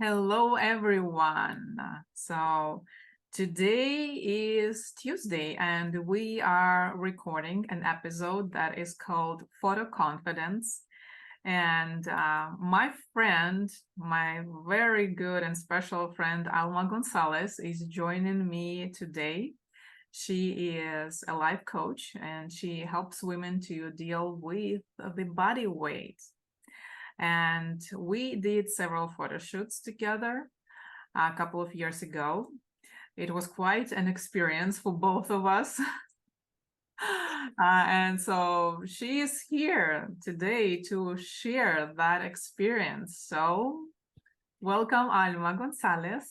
Hello, everyone. So today is Tuesday, and we are recording an episode that is called Photo Confidence. And my friend, my very good and special friend, Alma Gonzalez, is joining me today. She is a life coach, and she helps women to deal with the body weight. And we did several photo shoots together a couple of years ago. It was quite an experience for both of us. And so she is here today to share that experience. So welcome, Alma Gonzalez.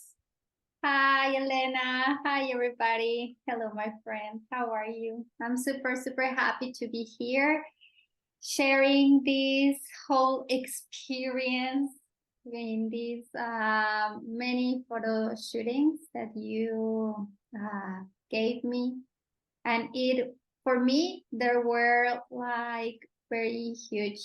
Hi, Elena. Hi, everybody. Hello, my friend. How are you? I'm super happy to be here sharing this whole experience in these many photo shootings that you gave me. And for me, there were like very huge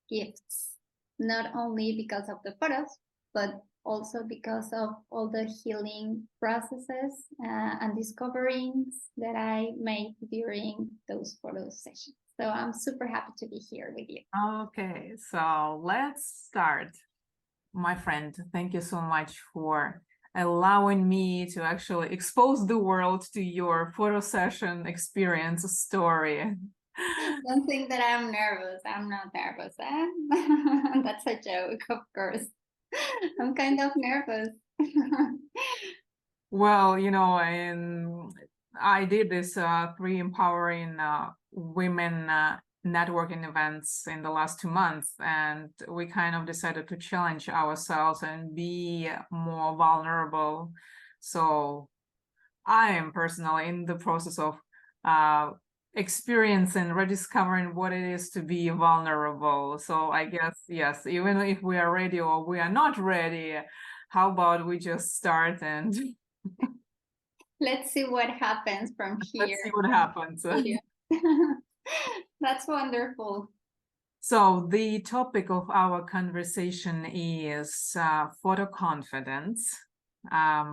gifts, not only because of the photos, but also because of all the healing processes and discoverings that I made during those photo sessions. So I'm super happy to be here with you. Okay, so let's start. My friend, thank you so much for allowing me to actually expose the world to your photo session experience story. Don't think that I'm nervous. I'm not nervous. That's a joke, of course. I'm kind of nervous. Well, I did this three empowering women networking events in the last 2 months, and we kind of decided to challenge ourselves and be more vulnerable. So I am personally in the process of experiencing, rediscovering what it is to be vulnerable. So I guess, yes, even if we are ready or we are not ready, how about we just start and Let's see what happens from here. let's see what happens. That's wonderful. So the topic of our conversation is photo confidence.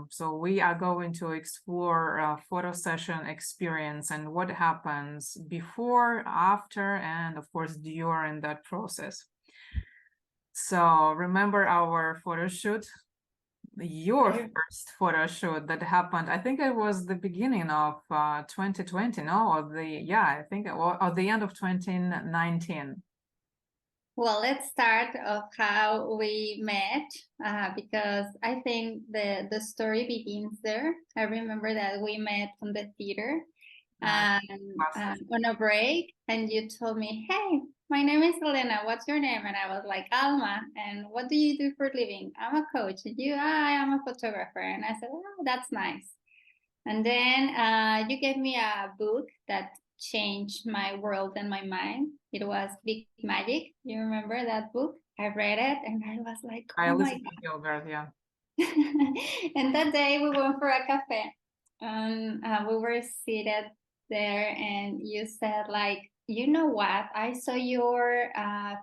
So we are going to explore a photo session experience and what happens before, after, and of course during that process. So remember our photo shoot? Your first photo shoot that happened, I think it was the beginning of 2020, no? I think it was, or the end of 2019. Well, let's start of how we met because I think the story begins there. I remember that we met on the theater on a break, and you told me, "Hey, my name is Elena. What's your name?" And I was like, "Alma." And what do you do for a living? I'm a coach. And you, I am a photographer. And I said, "Oh, that's nice." And then you gave me a book that changed my world and my mind. It was Big Magic. You remember that book? I read it and I was like, oh my God. Yeah. And that day we went for a cafe and we were seated there and you said like, you know what? I saw your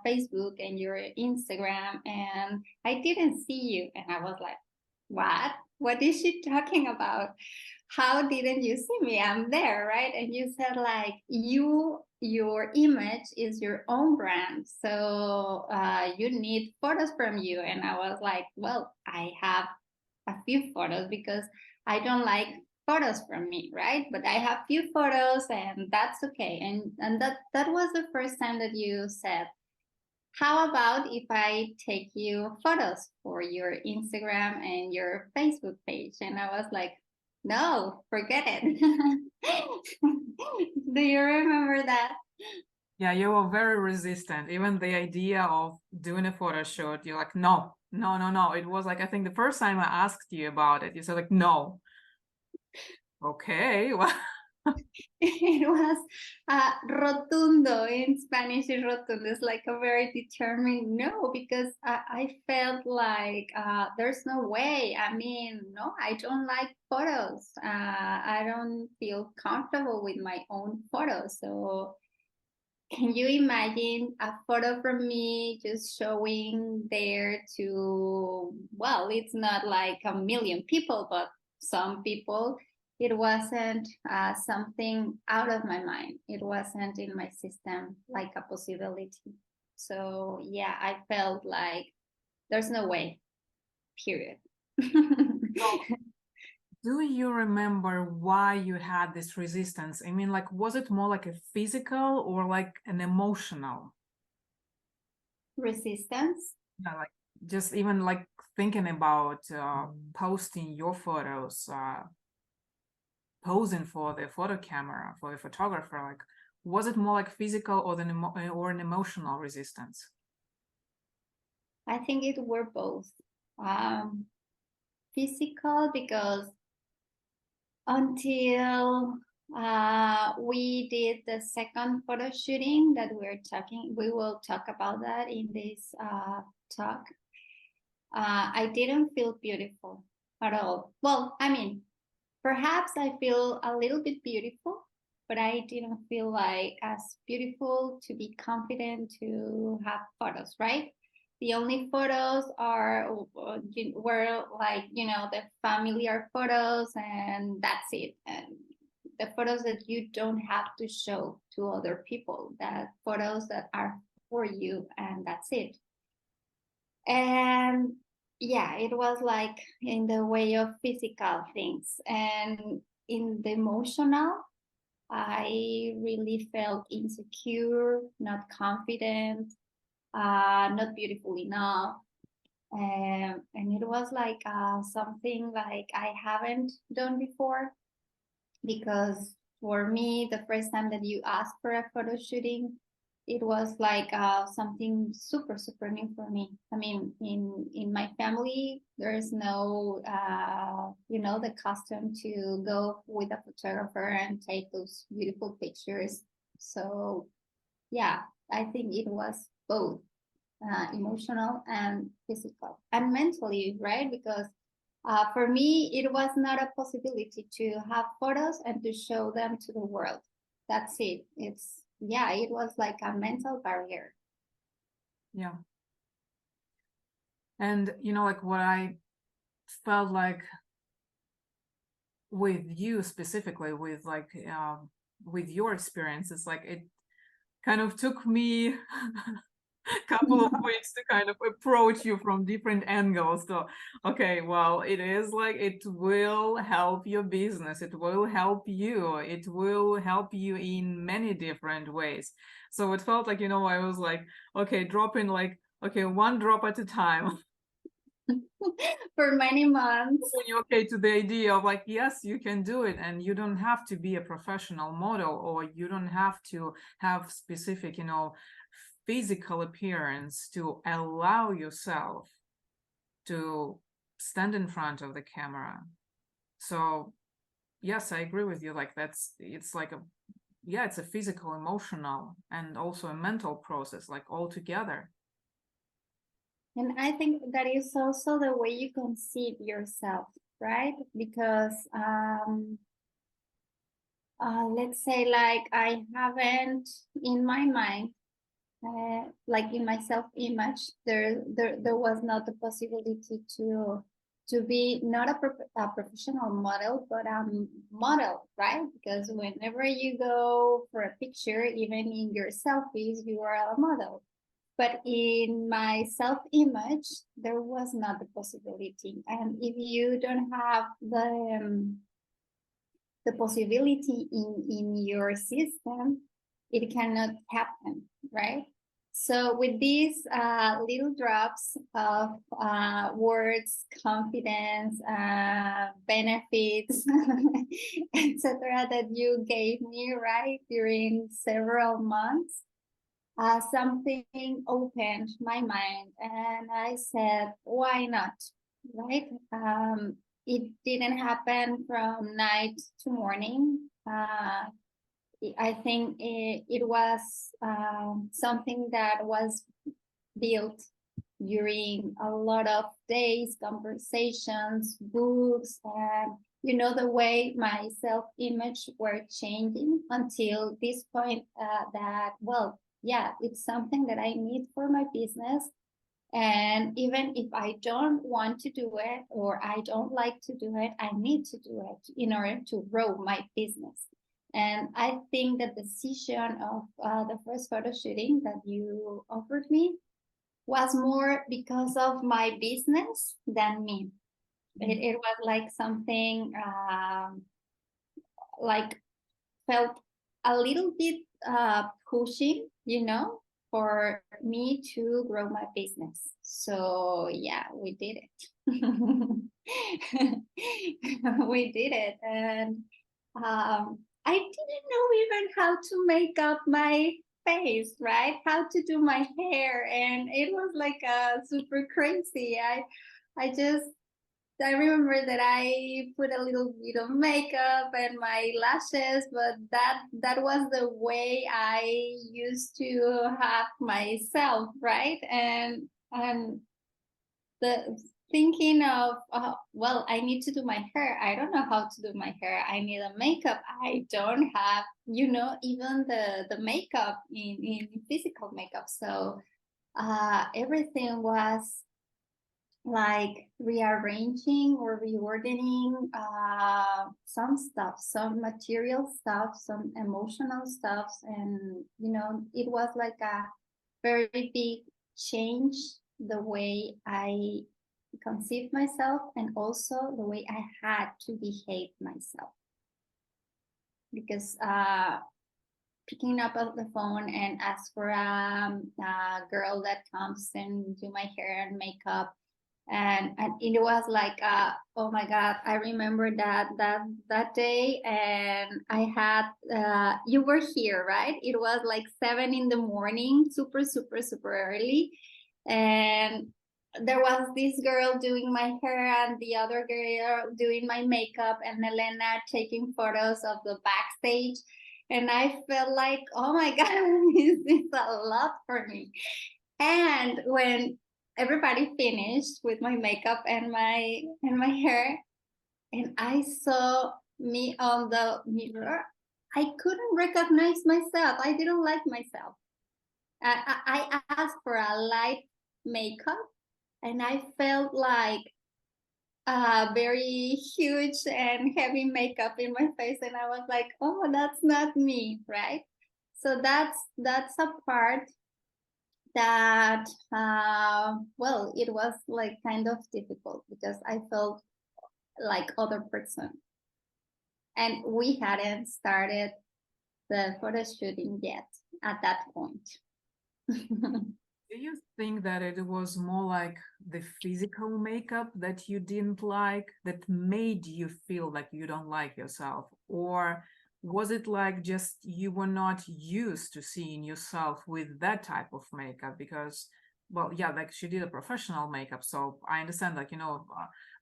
Facebook and your Instagram and I didn't see you. And I was like, what? What is she talking about? How didn't you see me? I'm there, right? And you said like your image is your own brand, so you need photos from you. And I was like, well, I have a few photos because I don't like photos from me, right? But I have few photos and that's okay. And that was the first time that you said, how about if I take you photos for your Instagram and your Facebook page? And I was like, no, forget it. Do you remember that? Yeah, you were very resistant. Even the idea of doing a photo shoot, you're like, no, no, no, no. It was like, I think the first time I asked you about it, you said like, no. Okay, well. It was rotundo. In Spanish is rotundo. It's like a very determined no, because I felt like there's no way. I mean, no, I don't like photos. I don't feel comfortable with my own photos. So can you imagine a photo from me just showing there to, well, it's not like a million people, but some people. It wasn't something out of my mind. It wasn't in my system like a possibility. So yeah, I felt like there's no way, period. So, do you remember why you had this resistance? I mean, like, was it more like a physical or like an emotional? Resistance? Yeah, like just even like thinking about posting your photos, posing for the photo camera, for the photographer, like, was it more like physical or or an emotional resistance? I think it were both. Physical, because until we did the second photo shooting that we will talk about that in this talk. I didn't feel beautiful at all. Well, I mean, perhaps I feel a little bit beautiful, but I didn't feel like as beautiful to be confident to have photos, right? The only photos were like, the familiar photos, and that's it. And the photos that you don't have to show to other people, that photos that are for you, and that's it. And yeah, it was like in the way of physical things. And in the emotional, I really felt insecure, not confident, not beautiful enough. And it was like something like I haven't done before, because for me, the first time that you asked for a photo shooting, it was like something super, super new for me. I mean, in my family, there is no, the custom to go with a photographer and take those beautiful pictures. So yeah, I think it was both emotional and physical and mentally, right? Because for me, it was not a possibility to have photos and to show them to the world. That's it. It was like a mental barrier. Yeah. And, like what I felt like with you specifically, with like, with your experience, it's like it kind of took me couple of weeks to kind of approach you from different angles. So, okay, well, it is like it will help your business, it will help you, it will help you in many different ways. So it felt like, I was like, okay, dropping like, okay, one drop at a time. For many months. Okay, to the idea of like, yes, you can do it, and you don't have to be a professional model, or you don't have to have specific, physical appearance to allow yourself to stand in front of the camera. So yes, I agree with you. Like it's like it's a physical, emotional, and also a mental process, like all together. And I think that is also the way you conceive yourself, right? Because let's say like I haven't in my mind, like in my self-image, there was not the possibility to be not a professional model, but a model, right? Because whenever you go for a picture, even in your selfies, you are a model. But in my self-image, there was not the possibility. And if you don't have the possibility in your system, it cannot happen, right? So with these little drops of words, confidence, benefits, etc., that you gave me, right, during several months, something opened my mind, and I said, why not, right? It didn't happen from night to morning. I think it was something that was built during a lot of days, conversations, books, and the way my self-image were changing until this point that, well, yeah, it's something that I need for my business. And even if I don't want to do it or I don't like to do it, I need to do it in order to grow my business. And I think the decision of the first photo shooting that you offered me was more because of my business than me. It was like something like felt a little bit pushing, for me to grow my business. So yeah, we did it. We did it. And I didn't know even how to make up my face, right? How to do my hair. And it was like super crazy. I remember that I put a little bit of makeup and my lashes, but that was the way I used to have myself, right? And the thinking of well, I need to do my hair. I don't know how to do my hair. I need a makeup. I don't have, even the makeup in physical makeup. So everything was like rearranging or reordering some stuff, some material stuff, some emotional stuff. And, it was like a very big change the way I conceived myself and also the way I had to behave myself. Because picking up the phone and ask for a girl that comes and do my hair and makeup, and it was like oh my god, I remember that day. And I had you were here, right? It was like 7 a.m, super super super early. And there was this girl doing my hair and the other girl doing my makeup and Elena taking photos of the backstage. And I felt like, oh my god, this is a lot for me. And when everybody finished with my makeup and my hair, and I saw me on the mirror, I couldn't recognize myself. I didn't like myself. I asked for a light makeup, and I felt like very huge and heavy makeup in my face, and I was like, oh, that's not me, right? So that's a part that well, it was like kind of difficult because I felt like other person, and we hadn't started the photo shooting yet at that point. Do you think that it was more like the physical makeup that you didn't like that made you feel like you don't like yourself? Or was it like just you were not used to seeing yourself with that type of makeup? Because, well, yeah, like she did a professional makeup. So I understand, like,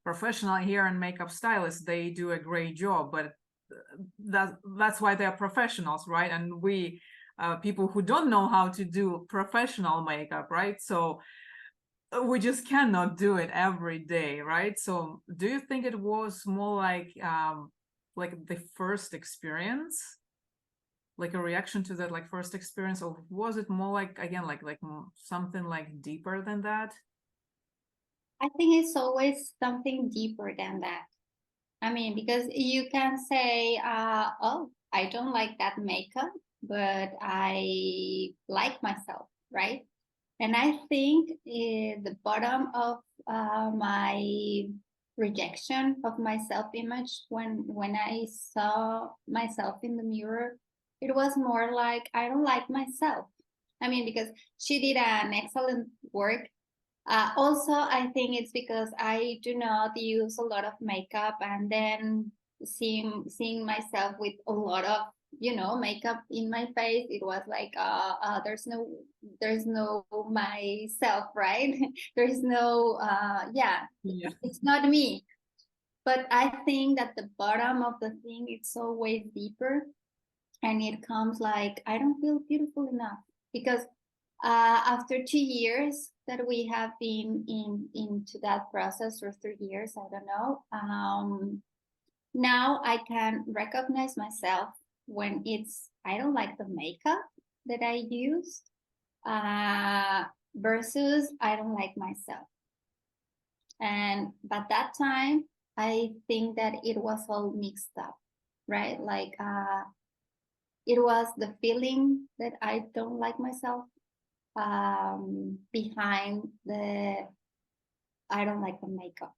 professional hair and makeup stylists, they do a great job, but that's why they're professionals, right? And we people who don't know how to do professional makeup, right? So we just cannot do it every day, right? So do you think it was more like the first experience, like a reaction to that like first experience, or was it more like, again, like something like deeper than that? I think it's always something deeper than that. I mean, because you can say, oh, I don't like that makeup, but I like myself, right? And I think the bottom of my rejection of my self-image, when I saw myself in the mirror, it was more like I don't like myself. I mean, because she did an excellent work. Also, I think it's because I do not use a lot of makeup, and then seeing myself with a lot of makeup in my face, it was like there's no myself, right? There's no yeah, Yeah. it's not me. But I think that the bottom of the thing, it's always deeper, and it comes like I don't feel beautiful enough. Because after 2 years that we have been into that process, or 3 years, I don't know, now I can recognize myself when it's I don't like the makeup, that I used versus I don't like myself. And at that time, I think that it was all mixed up, right? Like it was the feeling that I don't like myself behind the I don't like the makeup.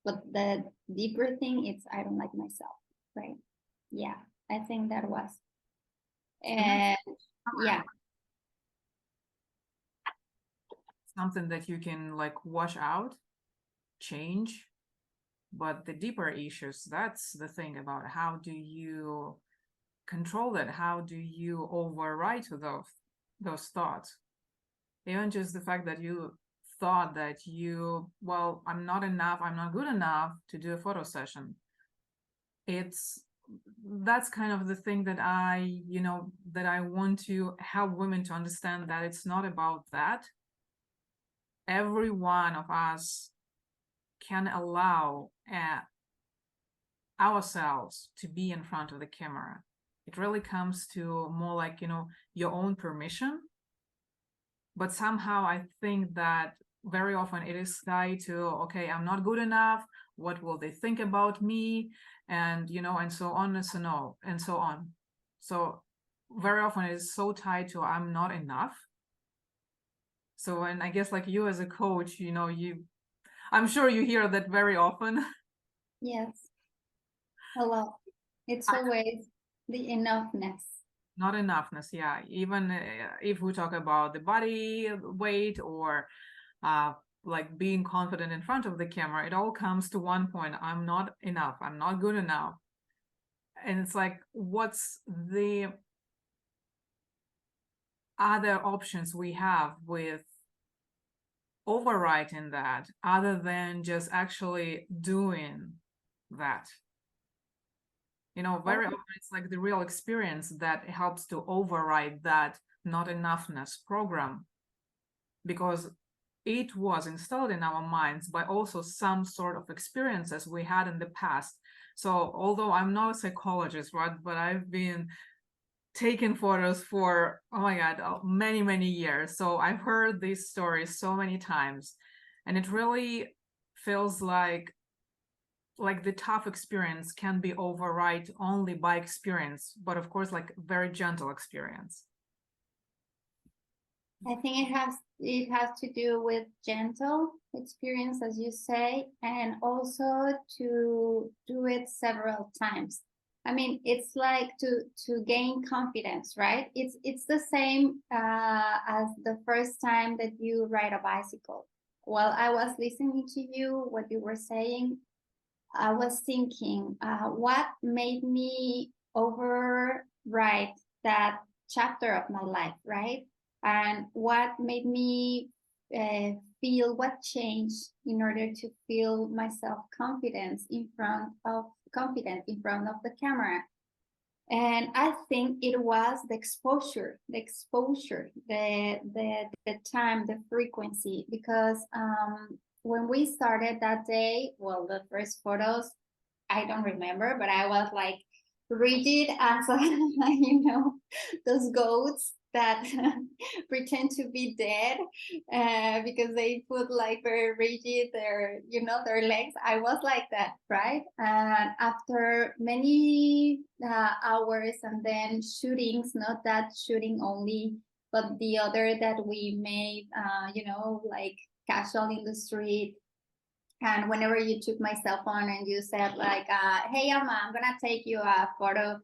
But the deeper thing is I don't like myself, right? Yeah, I think that was. And yeah. Something that you can like wash out, change, but the deeper issues, that's the thing about how do you control it? How do you override those thoughts? Even just the fact that you thought that well, I'm not enough, I'm not good enough to do a photo session. That's kind of the thing that that I want to help women to understand, that it's not about that. Every one of us can allow ourselves to be in front of the camera. It really comes to more like, your own permission. But somehow I think that very often it is tied to, okay, I'm not good enough. What will they think about me? And, and so on and so on. So very often it is so tied to I'm not enough. So, and I guess like you as a coach, I'm sure you hear that very often. Yes. A lot. It's always the enoughness. Not enoughness, yeah. Even if we talk about the body weight or like being confident in front of the camera, it all comes to one point: I'm not enough, I'm not good enough. And it's like, what's the other options we have with overwriting that, other than just actually doing that? Very often it's like the real experience that helps to override that not enoughness program, because it was installed in our minds by also some sort of experiences we had in the past. So although I'm not a psychologist, right, but I've been taking photos for, oh my God, many, many years. So I've heard these stories so many times, and it really feels like the tough experience can be override only by experience, but of course, like very gentle experience. I think it has to do with gentle experience, as you say, and also to do it several times. I mean, it's like to gain confidence, right? It's the same as the first time that you ride a bicycle. While I was listening to you, what you were saying, I was thinking, what made me override that chapter of my life, right? And what made me feel, what changed in order to feel myself confident in front of the camera. And I think it was the exposure, the time, the frequency, because when we started that day, well, the first photos, I don't remember, but I was like rigid as those goats that pretend to be dead because they put like very rigid their legs. I was like that, right? And after many hours and then shootings, not that shooting only, but the other that we made, like casual in the street. And whenever you took my cell phone and you said like, hey, Alma, I'm gonna take you a photo.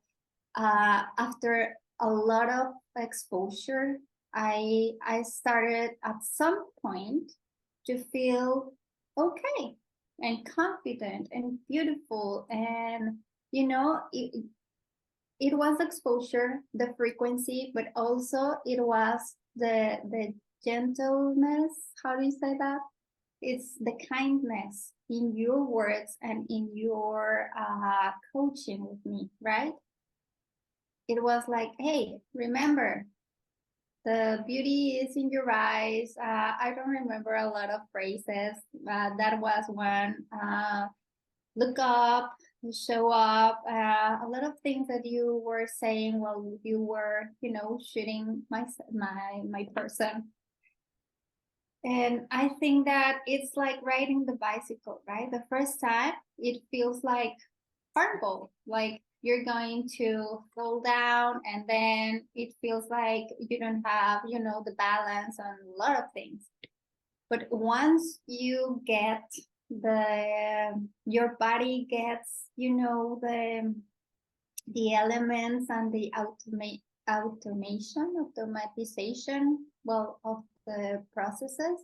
After a lot of exposure, I started at some point to feel okay and confident and beautiful. And, it was exposure, the frequency, but also it was the gentleness. How do you say that? It's the kindness in your words and in your coaching with me, right? It was like, hey, remember, the beauty is in your eyes. I don't remember a lot of phrases. That was one. Look up, show up. A lot of things that you were saying while you were, shooting my person. And I think that it's like riding the bicycle, right? The first time it feels like harmful, like you're going to fall down, and then it feels like you don't have, the balance on a lot of things. But once you get your body gets, the elements and the automatization, well, of the processes,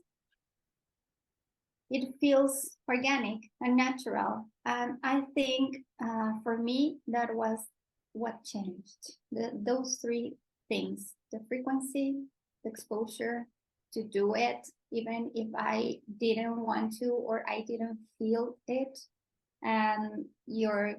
it feels organic and natural. And I think for me, that was what changed. Those three things: the frequency, the exposure to do it, even if I didn't want to or I didn't feel it, and your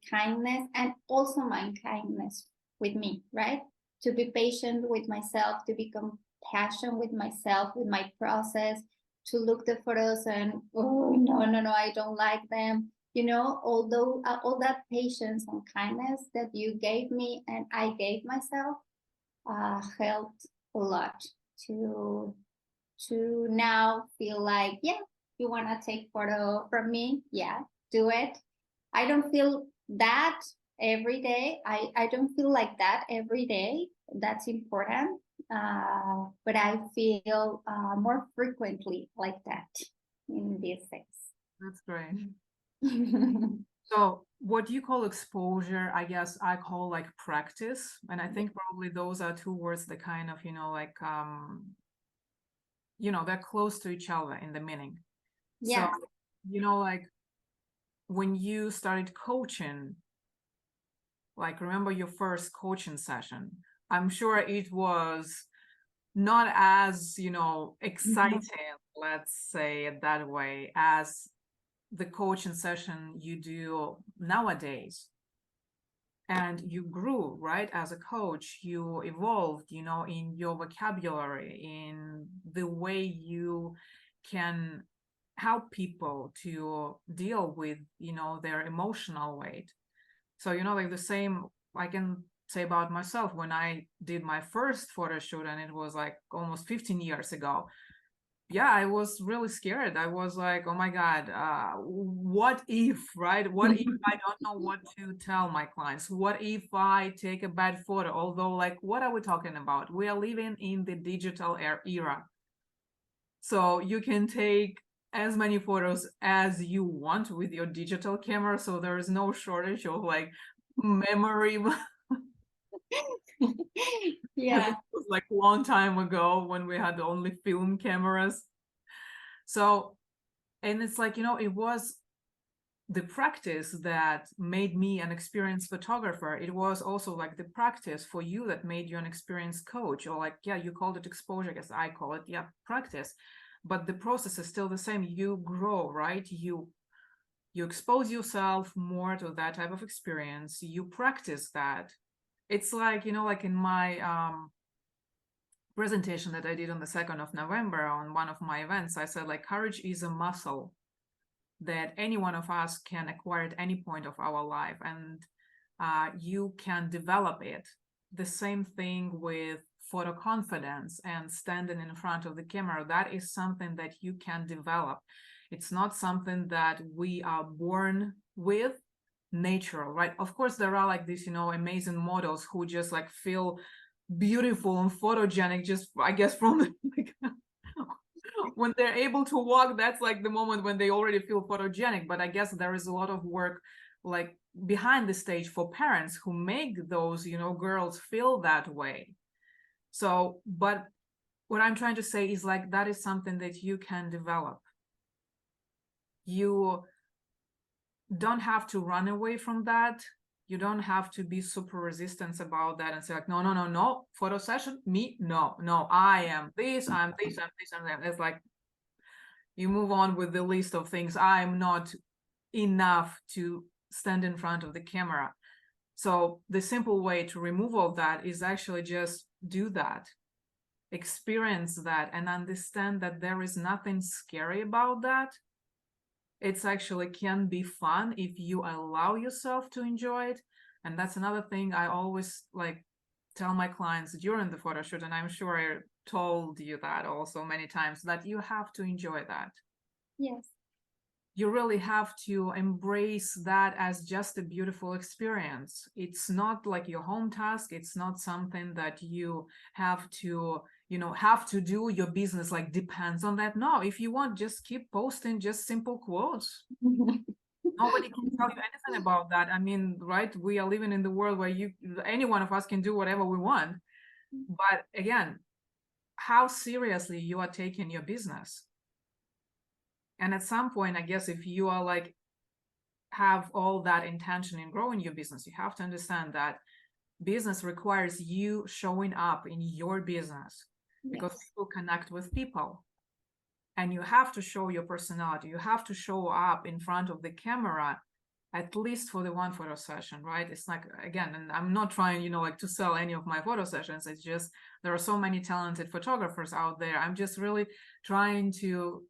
kindness, and also my kindness with me, right? To be patient with myself, to be compassionate with myself, with my process, to look the photos and, oh, no, I don't like them. Although all that patience and kindness that you gave me and I gave myself helped a lot to now feel like, yeah, you want to take photo from me? Yeah, do it. I don't feel that every day. I don't feel like that every day. That's important. But I feel more frequently like that in these things. That's great. So what you call exposure, I guess I call like practice. And I think probably those are two words that kind of, like, they're close to each other in the meaning. Yeah. So, like when you started coaching, like remember your first coaching session, I'm sure it was not as, exciting, let's say it that way, as the coaching session you do nowadays. And you grew, right? As a coach, you evolved, in your vocabulary, in the way you can help people to deal with, their emotional weight. So, like the same I can say about myself when I did my first photo shoot, and it was like almost 15 years ago. Yeah, I was really scared. I was like, oh my God, what if, right? What if I don't know what to tell my clients? What if I take a bad photo? Although, like, what are we talking about? We are living in the digital era. So you can take as many photos as you want with your digital camera. So there is no shortage of like memory. Yeah. It was like a long time ago when we had only film cameras. So, and it's like, it was the practice that made me an experienced photographer. It was also like the practice for you that made you an experienced coach, or like, yeah, you called it exposure. I guess I call it, yeah, practice. But the process is still the same. You grow, right? You expose yourself more to that type of experience. You practice that. It's like, like in my presentation that I did on the 2nd of November on one of my events, I said like courage is a muscle that any one of us can acquire at any point of our life, and you can develop it. The same thing with photo confidence and standing in front of the camera. That is something that you can develop. It's not something that we are born with, natural, right? Of course, there are like these, amazing models who just like feel beautiful and photogenic, just I guess from like, when they're able to walk, that's like the moment when they already feel photogenic. But I guess there is a lot of work like behind the stage for parents who make those, girls feel that way. So, but what I'm trying to say is like that is something that you can develop. You don't have to run away from that. You don't have to be super resistant about that and say like, no, photo session, me, no, I am this, I'm this, I'm this, I'm that. It's like, you move on with the list of things. I'm not enough to stand in front of the camera. So the simple way to remove all that is actually just do that, experience that, and understand that there is nothing scary about that. it's actually can be fun if you allow yourself to enjoy it. And that's another thing I always like tell my clients during the photo shoot, and I'm sure I told you that also many times, that you have to enjoy that. Yes. You really have to embrace that as just a beautiful experience. It's not like your home task. It's not something that you have to, have to do. Your business like depends on that. No, if you want, just keep posting just simple quotes. Nobody can tell you anything about that. I mean, right? We are living in the world where any one of us can do whatever we want. But again, how seriously you are taking your business. And at some point, I guess if you are like, have all that intention in growing your business, you have to understand that business requires you showing up in your business, because Yes. people connect with people. And you have to show your personality. You have to show up in front of the camera, at least for the one photo session, right? It's like, again, and I'm not trying, like to sell any of my photo sessions. It's just, there are so many talented photographers out there. I'm just really trying to,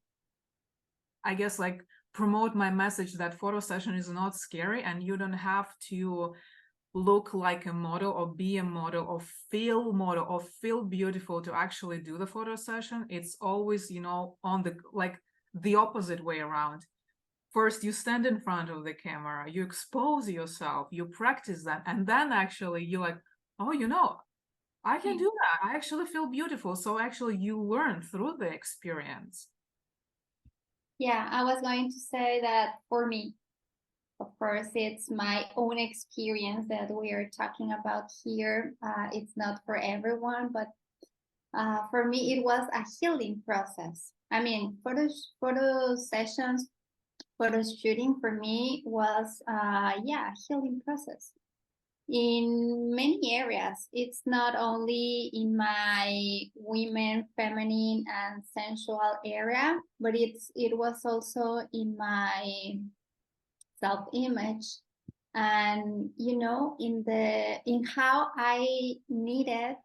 I guess, like promote my message that photo session is not scary, and you don't have to look like a model or be a model or feel beautiful to actually do the photo session. It's always, on the opposite way around. First, you stand in front of the camera, you expose yourself, you practice that, and then actually you're like, oh, I can do that. I actually feel beautiful. So actually you learn through the experience. Yeah, I was going to say that for me, of course, it's my own experience that we are talking about here. It's not for everyone, but for me, it was a healing process. I mean, photo sessions, photo shooting for me was, a healing process in many areas. It's not only in my women, feminine, and sensual area, but it was also in my self-image, and in how I needed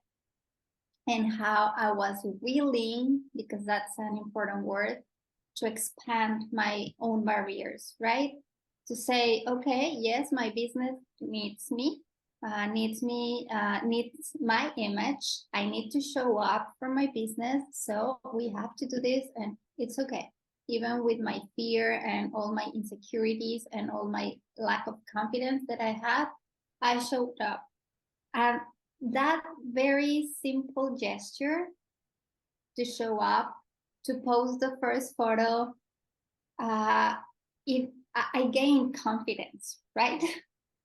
and how I was willing, because that's an important word, to expand my own barriers, right? To say, okay, yes, my business needs me, needs my image. I need to show up for my business. So we have to do this, and it's okay. Even with my fear and all my insecurities and all my lack of confidence that I had, I showed up. And that very simple gesture, to show up, to post the first photo, uh, I gained confidence, right?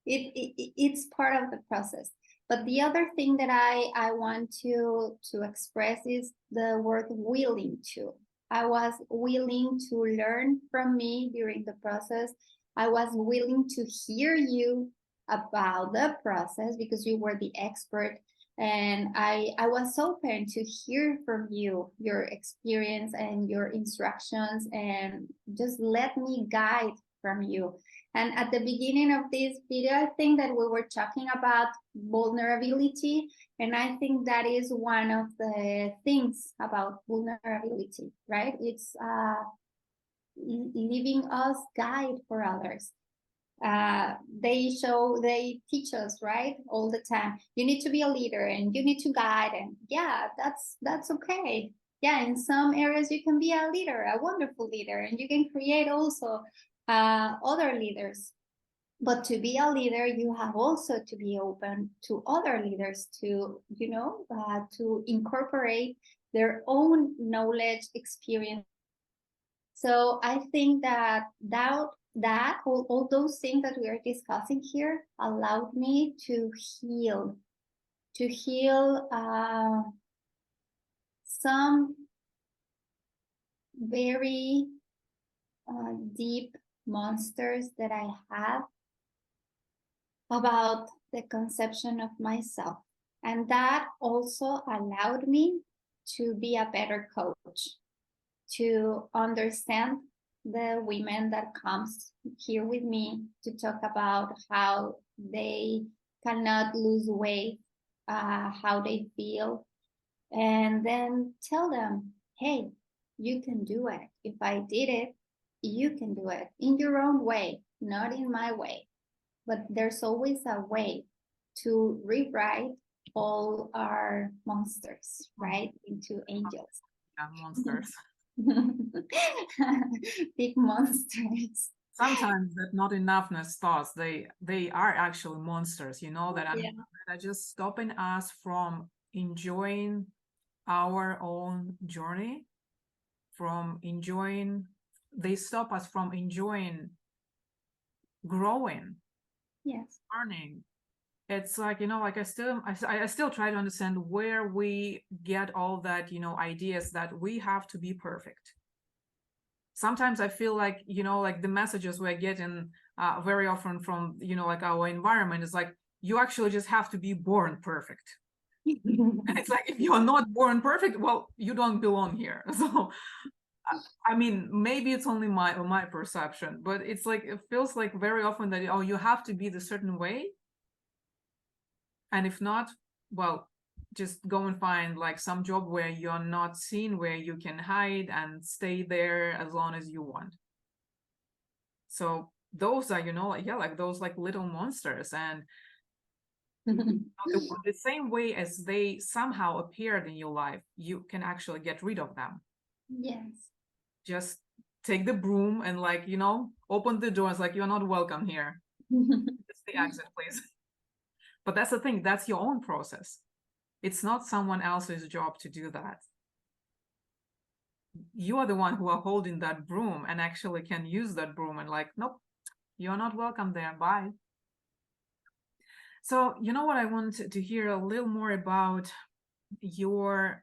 It's part of the process. But the other thing that I want to express is the word willing to. I was willing to learn from me during the process. I was willing to hear you about the process because you were the expert. And I was open to hear from you, your experience and your instructions, and just let me guide from you. And at the beginning of this video, I think that we were talking about vulnerability. And I think that is one of the things about vulnerability, right? It's leaving us guide for others. They teach us, right, all the time. You need to be a leader and you need to guide, and yeah, that's okay. Yeah, in some areas you can be a leader, a wonderful leader, and you can create also other leaders. But to be a leader, you have also to be open to other leaders to, to incorporate their own knowledge, experience. So I think that all those things that we are discussing here allowed me to heal some very deep monsters that I have about the conception of myself. And that also allowed me to be a better coach, to understand the women that comes here with me to talk about how they cannot lose weight, how they feel, and then tell them, hey, you can do it. If I did it, you can do it in your own way, not in my way. But there's always a way to rewrite all our monsters, right, into angels. Yeah, monsters. Big monsters. Sometimes that not enoughness thoughts, they are actually monsters, you know, that are just stopping us from enjoying our own journey, from enjoying, they stop us from enjoying growing, Yes. learning. It's like, you know, like I still try to understand where we get all that, you know, ideas that we have to be perfect. Sometimes I feel like, you know, like the messages we're getting very often from, you know, like our environment is like, you actually just have to be born perfect. And it's like, if you're not born perfect, well, you don't belong here. So, I mean, maybe it's only my perception, but it's like, it feels like very often that, oh, you have to be the certain way. And if not, well, just go and find like some job where you're not seen, where you can hide and stay there as long as you want. So those are, you know, like, yeah, like those like little monsters. And the same way as they somehow appeared in your life, you can actually get rid of them. Yes. Just take the broom and, like, you know, open the doors, like, you're not welcome here. It's the exit, please. But that's the thing, that's your own process. It's not someone else's job to do that. You are the one who are holding that broom and actually can use that broom and, like, nope, you're not welcome there, bye. So, you know what, I want to hear a little more about your,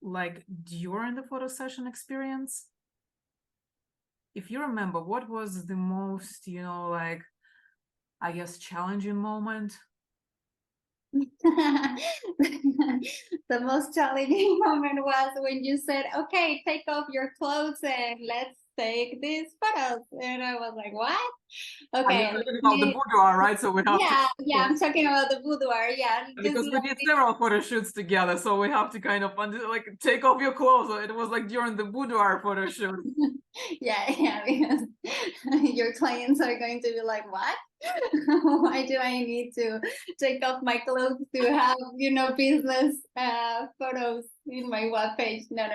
like, during the photo session experience. If you remember, what was the most, you know, like, I guess, challenging moment? The most challenging moment was when you said, okay, take off your clothes and let's take these photos. And I was like, what? Okay. You're talking about the boudoir, right? So we have yeah, I'm talking about the boudoir. Yeah. because we did several photo shoots together, so we have to kind of like take off your clothes. So it was like during the boudoir photo shoot. yeah, because your clients are going to be like, what? Why do I need to take off my clothes to have, you know, business photos in my webpage? No.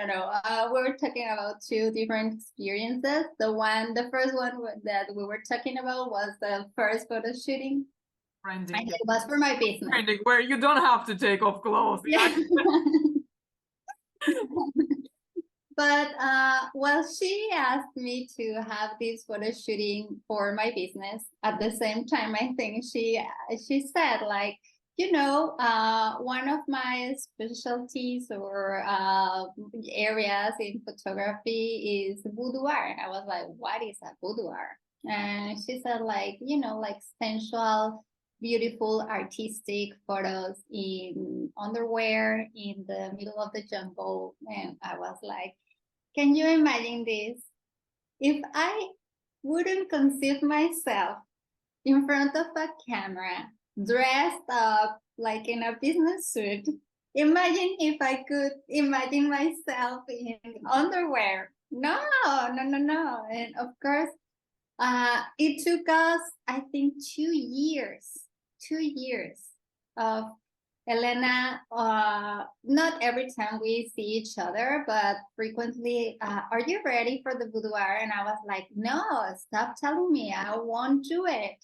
We're talking about two different experiences. The first one that we were talking about was the first photo shooting. Branding. And it was for my business. Branding, where you don't have to take off clothes. Yeah. But well, she asked me to have this photo shooting for my business. At the same time, I think she said, like, you know, one of my specialties or areas in photography is boudoir. I was like, what is a boudoir? And she said, like, you know, like sensual, beautiful, artistic photos in underwear in the middle of the jungle. And I was like, can you imagine this? If I wouldn't conceive myself in front of a camera, dressed up like in a business suit, imagine if I could imagine myself in underwear. No. And of course, it took us, I think, 2 years of Elena, not every time we see each other, but frequently, are you ready for the boudoir? And I was like, no, stop telling me, I won't do it.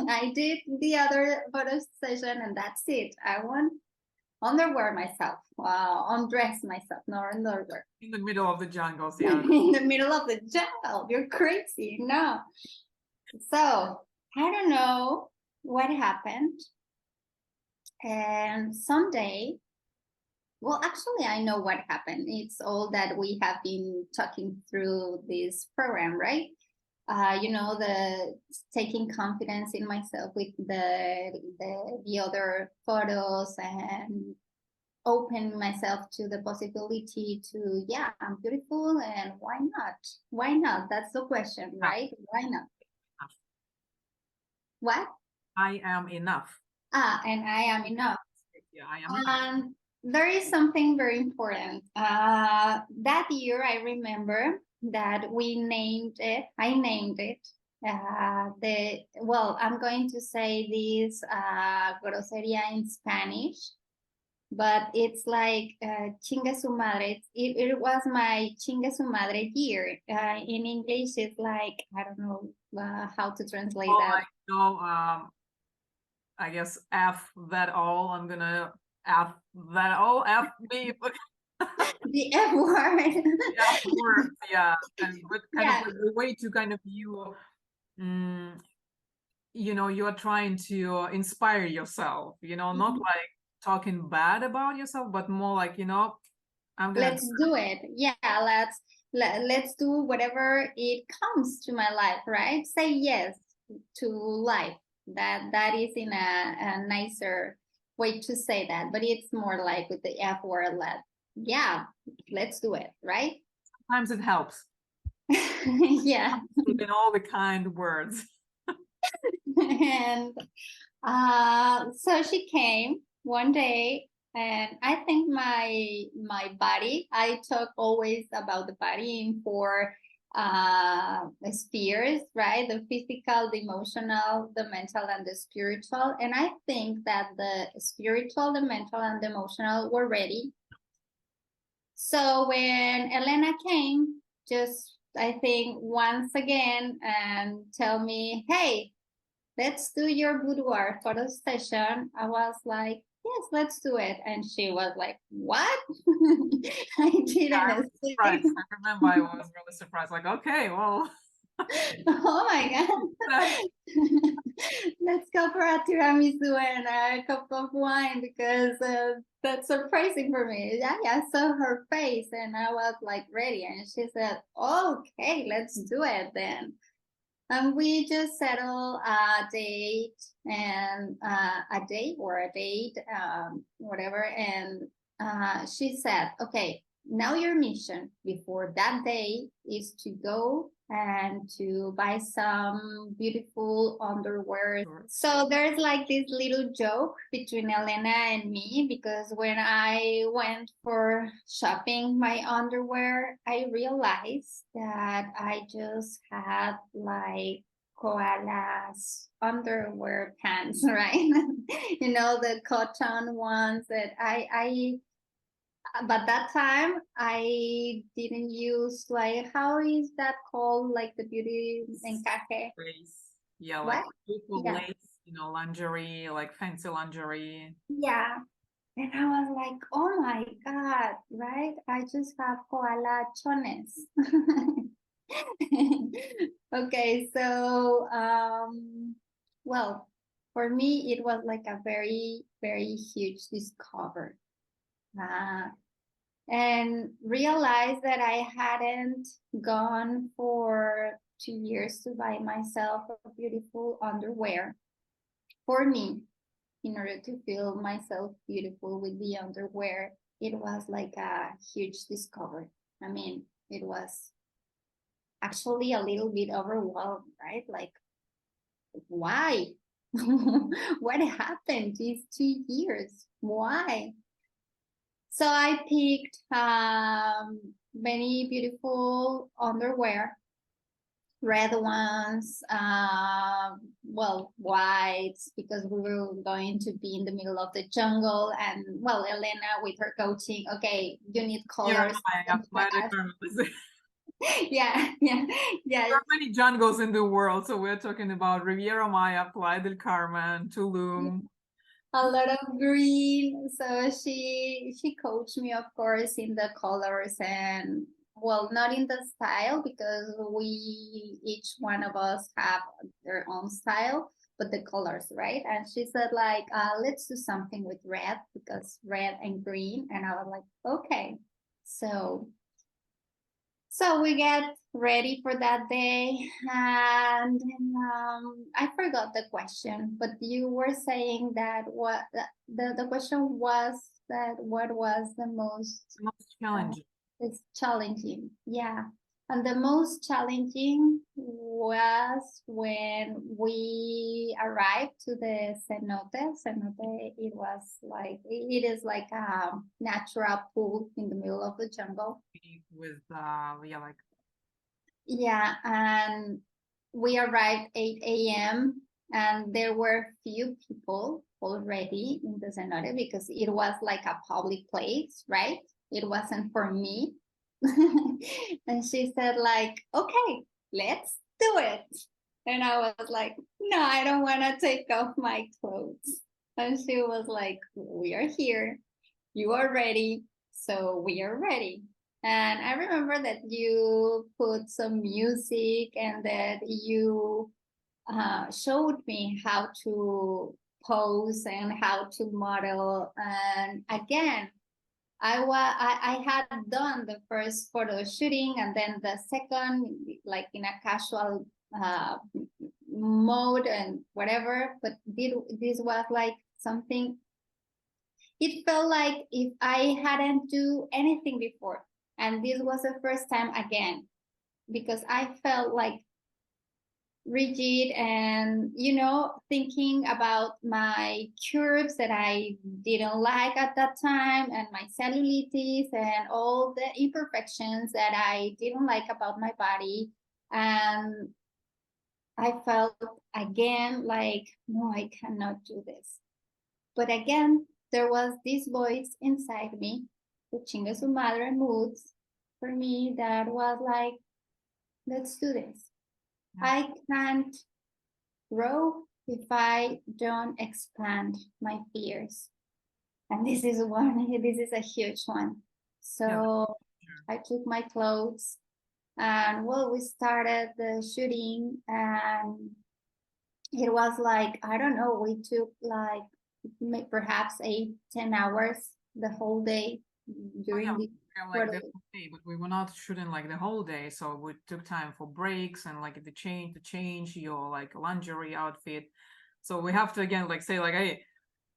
I did the other photo session and that's it. I won't underwear myself, undress myself, not underwear. In the middle of the jungle, yeah. In the middle of the jungle, you're crazy, no. So, I don't know what happened. And someday, well, actually, I know what happened. It's all that we have been talking through this program, right? You know, the taking confidence in myself with the other photos and open myself to the possibility to, yeah, I'm beautiful and why not? Why not? That's the question, right? Why not? What? I am enough. And I am enough. Yeah, I am enough. There is something very important. That year, I remember that we named it. I named it. I'm going to say this groseria in Spanish, but it's like chinga su madre. It was my chinga su madre year. In English, it's like, I don't know how to translate that. I know, I guess F that all. I'm gonna F that all. F me. The F word. The F word, yeah. And but kind Yeah. of like the way to kind of you, you're trying to inspire yourself, not like talking bad about yourself, but more like, I'm gonna Let's do it. Yeah, let's do whatever it comes to my life, right? Say yes to life. That is in a nicer way to say that, but it's more like with the F word. Yeah, let's do it, right? sometimes it helps. Yeah. In all the kind words. And so she came one day, and I think my body, I talk always about the body in four spheres, right? The physical, the emotional, the mental, and the spiritual. And I think that the spiritual, the mental, and the emotional were ready. So when Elena came, just I think once again and tell me, hey, let's do your boudoir photo session. I was like, yes, let's do it. And she was like, what? I didn't see. I remember I was really surprised. Like, okay, well. Oh my God. Let's go for a tiramisu and a cup of wine because that's surprising for me. Yeah, I saw her face and I was like ready. And she said, okay, let's do it then. And we just settle a date and whatever. And she said, okay, now your mission before that day is to go and to buy some beautiful underwear. So there's like this little joke between Elena and me because when I went for shopping my underwear, I realized that I just had like koalas underwear pants, right? The cotton ones that I but that time I didn't use like, how is that called? Like the beauty encaje. Lace. Yeah, like What? beautiful Yeah. lace, lingerie, like fancy lingerie. Yeah. And I was like, oh my God, right? I just have koala chones. Okay, so well, for me it was like a very, very huge discovery. And realized that I hadn't gone for 2 years to buy myself a beautiful underwear for me in order to feel myself beautiful with the underwear. It was like a huge discovery. I mean, it was actually a little bit overwhelmed, right? Like, why? What happened these 2 years? Why? So I picked many beautiful underwear, red ones, whites, because we were going to be in the middle of the jungle. And Elena with her coaching, okay, you need colors. Yeah. There are many jungles in the world, so we're talking about Riviera Maya, Playa del Carmen, Tulum. A lot of green. So she coached me, of course, in the colors and not in the style because each one of us have their own style, but the colors, right? And she said like, let's do something with red because red and green. And I was like, okay. So we get ready for that day, and I forgot the question, but you were saying that what the question was that what was the most challenging? It's challenging, yeah. And the most challenging was when we arrived to the cenote. Cenote, it is like a natural pool in the middle of the jungle. With like Yeah, and we arrived 8 a.m. and there were few people already in the cenote because it was like a public place, right? It wasn't for me. And she said like, okay, let's do it. And I was like, no, I don't want to take off my clothes. And she was like, we are here. You are ready. So we are ready. And I remember that you put some music and that you showed me how to pose and how to model. And again, I had done the first photo shooting and then the second, like in a casual uh, mode and whatever. But this was like something. It felt like if I hadn't do anything before, and this was the first time again, because I felt like rigid and thinking about my curves that I didn't like at that time and my cellulitis and all the imperfections that I didn't like about my body. And I felt again like, no, I cannot do this. But again, there was this voice inside me, the chingue su madre moods for me, that was like, let's do this. I can't grow if I don't expand my fears. And this is a huge one. So I took my clothes and well, we started the shooting and it was like, I don't know, we took like perhaps 8-10 hours the whole day during the like the whole day, but we were not shooting like the whole day, so we took time for breaks and like the change your like lingerie outfit. So we have to again like say like, hey,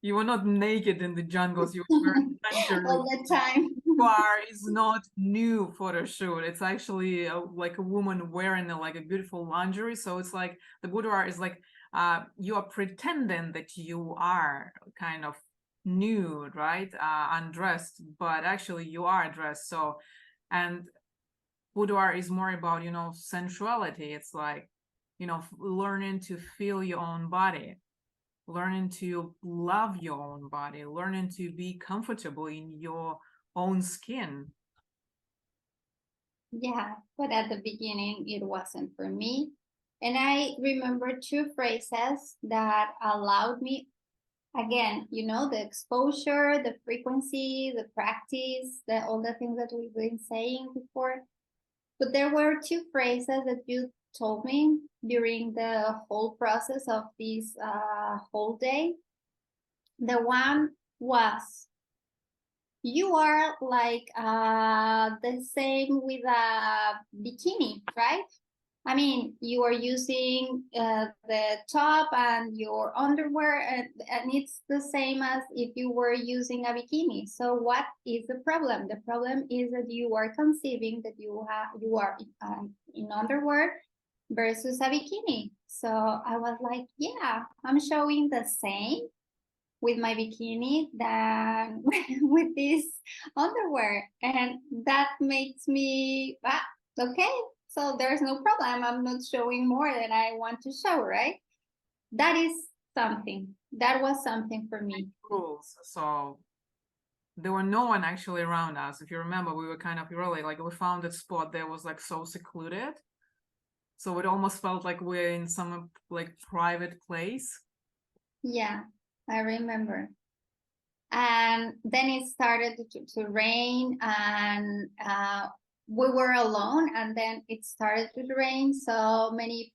you were not naked in the jungles, you were wearing lingerie all the time. is not new photo shoot. It's actually like a woman wearing like a beautiful lingerie. So it's like the boudoir is like you are pretending that you are kind of nude, right? Undressed, but actually you are dressed. So, and boudoir is more about, sensuality. It's like, learning to feel your own body, learning to love your own body, learning to be comfortable in your own skin. Yeah, but at the beginning it wasn't for me. And I remember two phrases that allowed me, again, the exposure, the frequency, the practice, all the things that we've been saying before. But there were two phrases that you told me during the whole process of this whole day. The one was, you are like the same with a bikini, right? I mean, you are using the top and your underwear, and it's the same as if you were using a bikini. So what is the problem? The problem is that you are conceiving that you are in underwear versus a bikini. So I was like, yeah, I'm showing the same with my bikini than with this underwear, and that makes me okay. So there's no problem. I'm not showing more than I want to show, right? That is something. That was something for me. Rules. So there were no one actually around us. If you remember, we were kind of really like we found that spot that was like so secluded. So it almost felt like we're in some like private place. Yeah, I remember. And then it started to rain, and we were alone, and then it started to rain. So many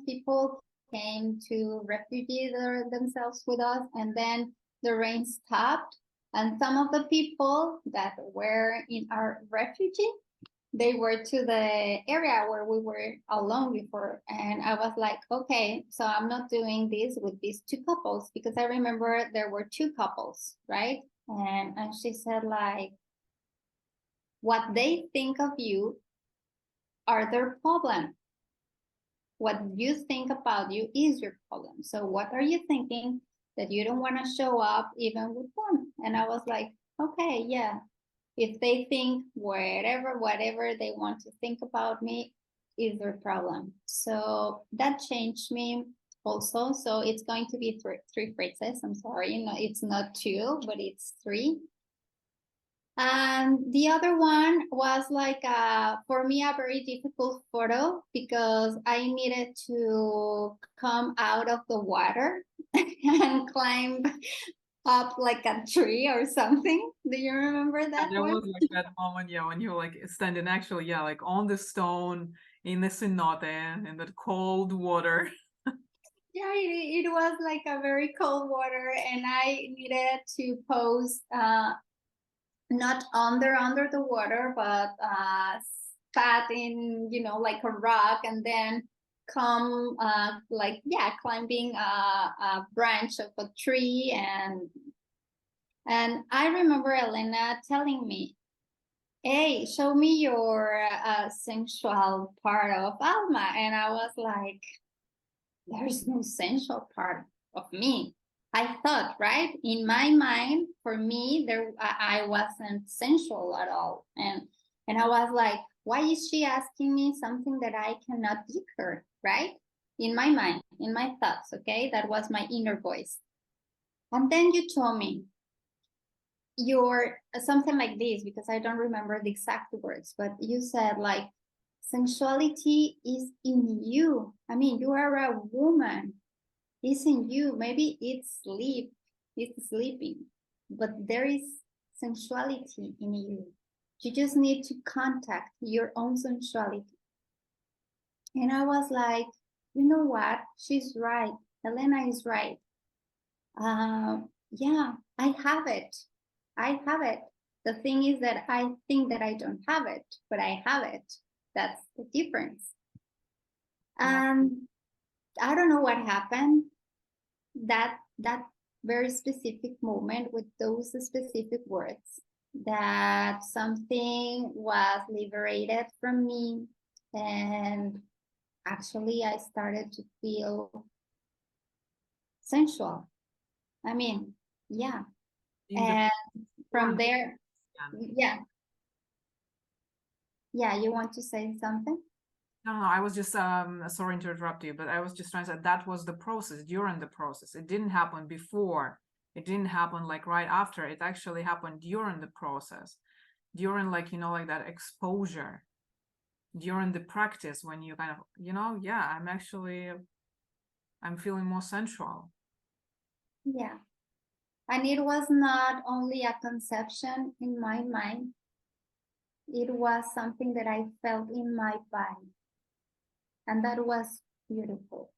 people came to refugee themselves with us, and then the rain stopped. And some of the people that were in our refugee, they were to the area where we were alone before. And I was like, okay, so I'm not doing this with these two couples, because I remember there were two couples, right? And she said like, what they think of you are their problem. What you think about you is your problem. So what are you thinking that you don't want to show up even with them? And I was like, okay, yeah, if they think whatever they want to think about me, is their problem. So that changed me also. So it's going to be three phrases. I'm sorry, no, it's not two, but it's three. And the other one was like, for me, a very difficult photo because I needed to come out of the water and climb up like a tree or something. Do you remember that There one? was like that moment, yeah, when you were like standing actually, yeah, like on the stone in the cenote in that cold water. Yeah, it was like a very cold water, and I needed to pose not under the water, but sat in, you know, like a rock, and then come like, yeah, climbing a branch of a tree. And I remember Elena telling me, hey, show me your sensual part of Alma. And I was like, there's no sensual part of me. I thought, right? In my mind, for me, I wasn't sensual at all. And I was like, why is she asking me something that I cannot give her, right? In my mind, in my thoughts, okay? That was my inner voice. And then you told me, you're something like this, because I don't remember the exact words, but you said like, sensuality is in you. I mean, you are a woman. It's in you. Maybe it's sleeping, but there is sensuality in you. You just need to contact your own sensuality. And I was like, you know what? She's right. Elena is right. Yeah, I have it. I have it. The thing is that I think that I don't have it, but I have it. That's the difference. And I don't know what happened. That very specific moment with those specific words, that something was liberated from me, and actually I started to feel sensual. I mean, yeah. And from there, yeah, you want to say something? No, I was just sorry to interrupt you, but I was just trying to say that was the process, during the process. It didn't happen before. It didn't happen like right after. It actually happened during the process, during like, you know, like that exposure, during the practice, when you kind of, you know, yeah, I'm feeling more sensual. Yeah. And it was not only a conception in my mind, it was something that I felt in my body. And that was beautiful,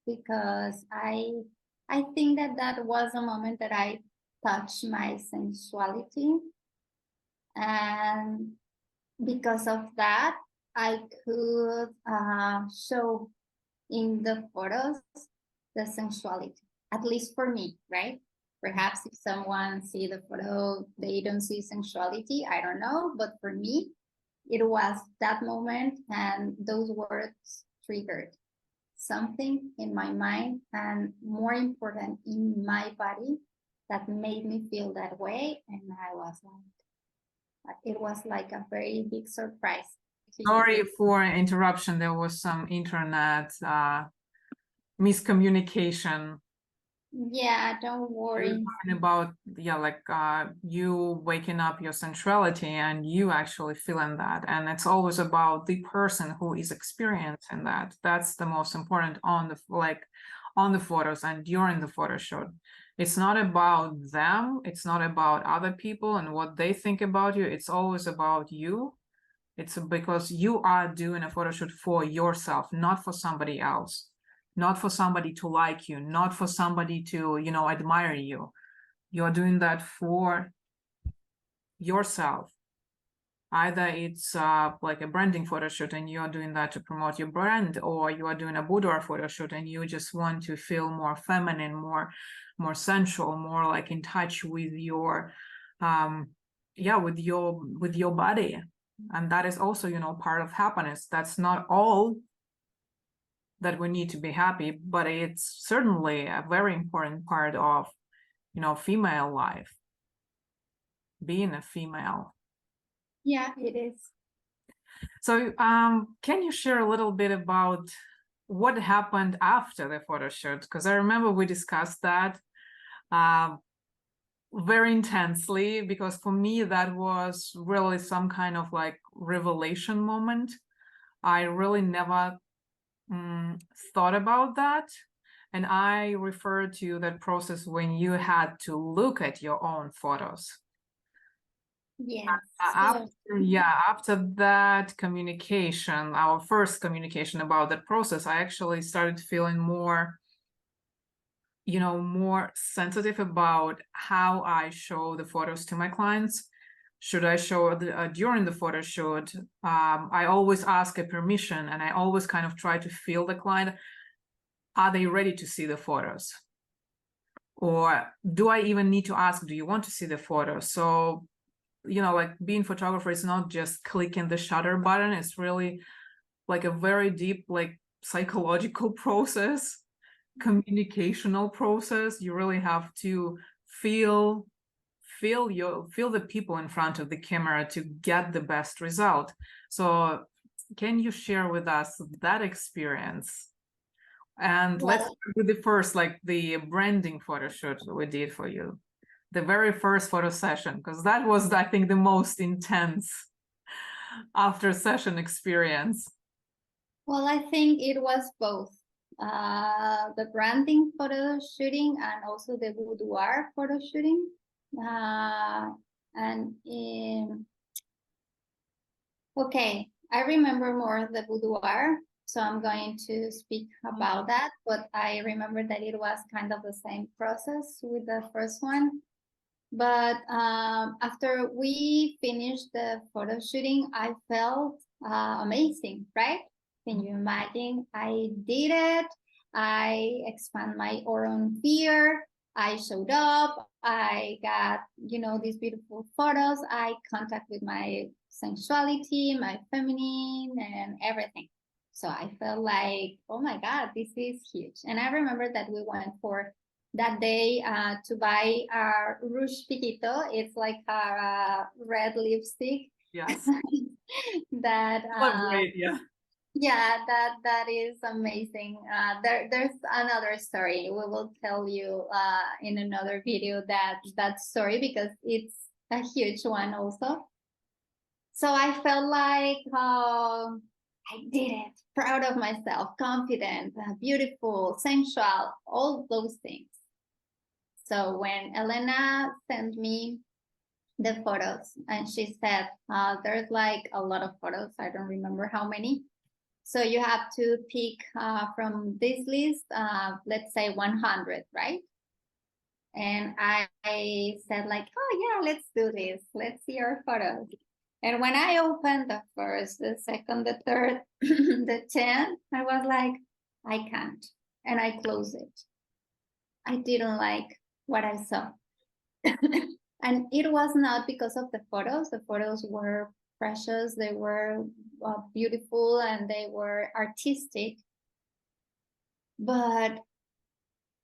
because I think that was a moment that I touched my sensuality. And because of that, I could show in the photos the sensuality, at least for me, right? Perhaps if someone see the photo, they don't see sensuality, I don't know. But for me, it was that moment, and those words triggered something in my mind, and more important, in my body, that made me feel that way. And I was like, it was like a very big surprise. Sorry for interruption. There was some internet miscommunication. Yeah, don't worry. Talking about, yeah, like you waking up your sensuality and you actually feeling that, and it's always about the person who is experiencing that. That's the most important on the photos and during the photo shoot. It's not about them, it's not about other people and what they think about you. It's always about you. It's because you are doing a photo shoot for yourself, not for somebody else, not for somebody to like you, not for somebody to, you know, admire you. You're doing that for yourself. Either it's like a branding photo shoot and you're doing that to promote your brand, or you are doing a boudoir photo shoot and you just want to feel more feminine, more sensual, more like in touch with your with your body. And that is also, you know, part of happiness. That's not all that we need to be happy, but it's certainly a very important part of, you know, female life, being a female. Yeah, it is. So can you share a little bit about what happened after the photo shoot? Because I remember we discussed that very intensely, because for me that was really some kind of like revelation moment. I really never thought about that. And I refer to that process when you had to look at your own photos. Yes. After that communication, our first communication about that process, I actually started feeling more, more sensitive about how I show the photos to my clients. Should I show during the photo shoot? I always ask a permission, and I always kind of try to feel the client. Are they ready to see the photos? Or do I even need to ask, do you want to see the photos? So, like being photographer is not just clicking the shutter button. It's really like a very deep, like psychological process, communicational process. You really have to feel the people in front of the camera to get the best result. So can you share with us that experience? And let's start with the first, like the branding photo shoot we did for you, the very first photo session, because that was, I think, the most intense after session experience. Well, I think it was both the branding photo shooting and also the boudoir photo shooting. Okay, I remember more the boudoir, so I'm going to speak about that. But I remember that it was kind of the same process with the first one. But after we finished the photo shooting, I felt amazing, right? Can you imagine? I did it. I expand my own fear. I showed up. I got, these beautiful photos. I contact with my sensuality, my feminine, and everything. So I felt like, oh my God, this is huge. And I remember that we went for that day to buy our Rouge Piquito. It's like a red lipstick. Yes. That great, yeah. Yeah, that is amazing. There's another story. We will tell you in another video that story, because it's a huge one also. So I felt like I did it, proud of myself, confident, beautiful, sensual, all those things. So when Elena sent me the photos and she said, there's like a lot of photos, I don't remember how many. So you have to pick from this list, let's say 100, right? And I said like, oh yeah, let's do this. Let's see our photos. And when I opened the first, the second, the third, the 10th, I was like, I can't. And I closed it. I didn't like what I saw. And it was not because of the photos. The photos were precious, they were beautiful, and they were artistic. But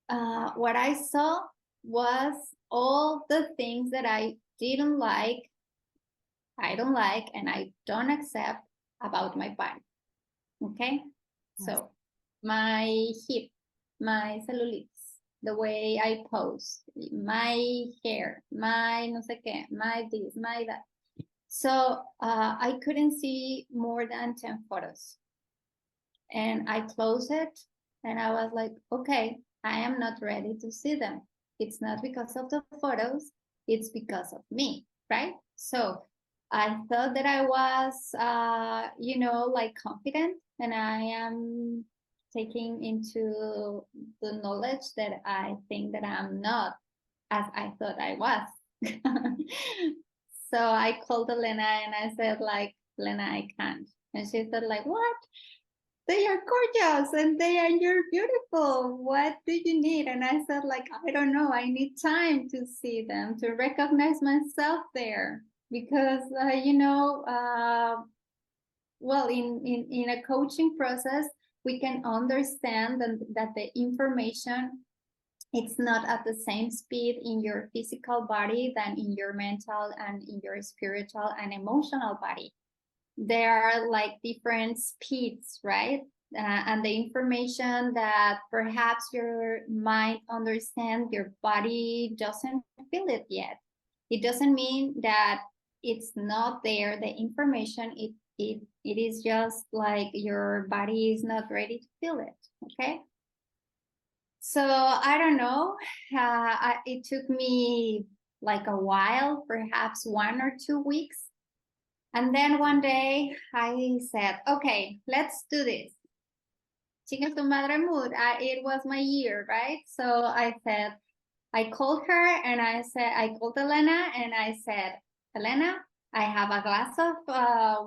what I saw was all the things that I didn't like, I don't like, and I don't accept about my body. Okay? Yes. So my hip, my cellulite, the way I pose, my hair, my no sé qué, my this, my that. So I couldn't see more than 10 photos. And I closed it and I was like, okay, I am not ready to see them. It's not because of the photos, it's because of me, right? So I thought that I was, like confident, and I am taking into the knowledge that I think that I'm not as I thought I was. So I called Elena and I said like, Elena, I can't. And she said like, what? They are gorgeous and you're beautiful. What do you need? And I said like, I don't know. I need time to see them, to recognize myself there. Because, well, in a coaching process, we can understand that the information, it's not at the same speed in your physical body than in your mental and in your spiritual and emotional body. there are like different speeds, right? And the information that perhaps your mind understands, your body doesn't feel it yet. It doesn't mean that it's not there, the information. It is just like your body is not ready to feel it. Okay. So I don't know. It took me like a while, perhaps 1 or 2 weeks. And then one day I said, okay, let's do this. Chinga tu madre mood. It was my year, right? So I said, I called her and I called Elena and I said, Elena, I have a glass of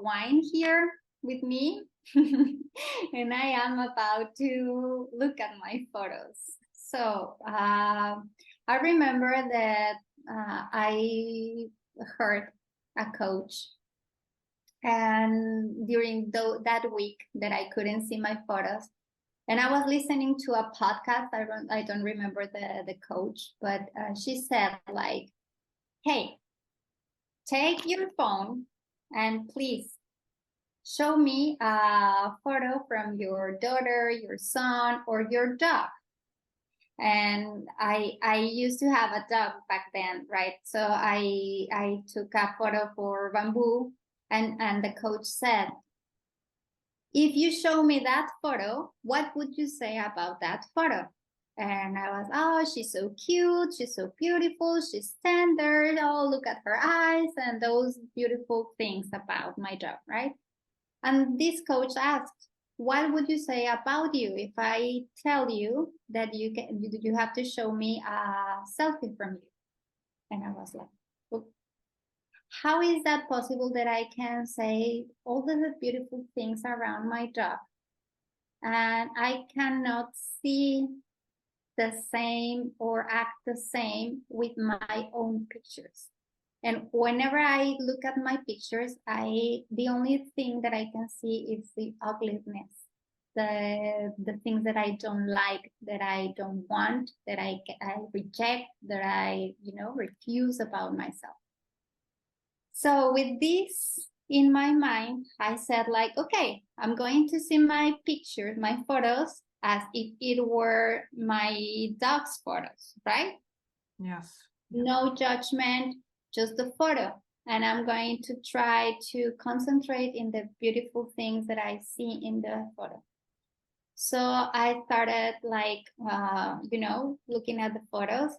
wine here with me. And I am about to look at my photos. So I remember that I heard a coach, and during that week that I couldn't see my photos, and I was listening to a podcast. I don't remember the coach, but she said like, hey, take your phone and please show me a photo from your daughter, your son, or your dog. And I used to have a dog back then, right? So I took a photo for Bamboo, and the coach said, if you show me that photo, what would you say about that photo? And I was, oh, she's so cute, she's so beautiful, she's tender, oh, look at her eyes, and those beautiful things about my dog, right? And this coach asked, what would you say about you if I tell you that you have to show me a selfie from you? And I was like, well, how is that possible that I can say all the beautiful things around my dog and I cannot see the same or act the same with my own pictures? And whenever I look at my pictures, the only thing that I can see is the ugliness, the things that I don't like, that I don't want, that I reject, that I refuse about myself. So with this in my mind, I said like, okay, I'm going to see my pictures, my photos, as if it were my dog's photos, right? Yes. No judgment, just the photo. And I'm going to try to concentrate in the beautiful things that I see in the photo. So I started like, looking at the photos.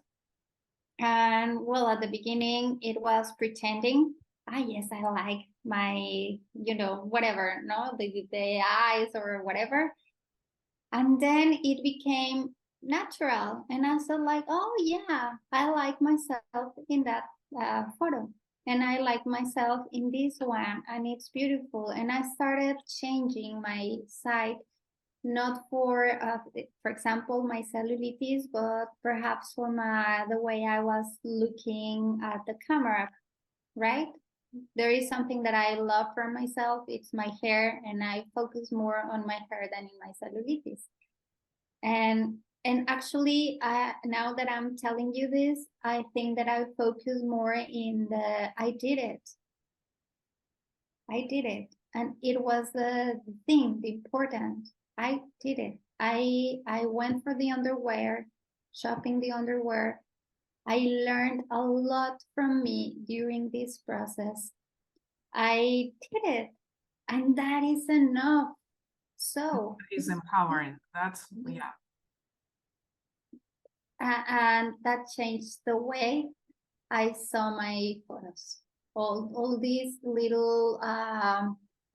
And well, at the beginning, it was pretending. Yes, I like my, whatever, no, the eyes or whatever. And then it became natural. And I said like, oh yeah, I like myself in that photo. And I like myself in this one. And it's beautiful. And I started changing my site, not for example, my cellulitis, but perhaps for the way I was looking at the camera, right? There is something that I love for myself. It's my hair, and I focus more on my hair than in my cellulitis. And actually, now that I'm telling you this, I think that I focus more in I did it. And it was the thing, the important. I did it. I went for the underwear, shopping the underwear. I learned a lot from me during this process. I did it, and that is enough. So It's empowering. That's, yeah. And that changed the way I saw my photos. All these little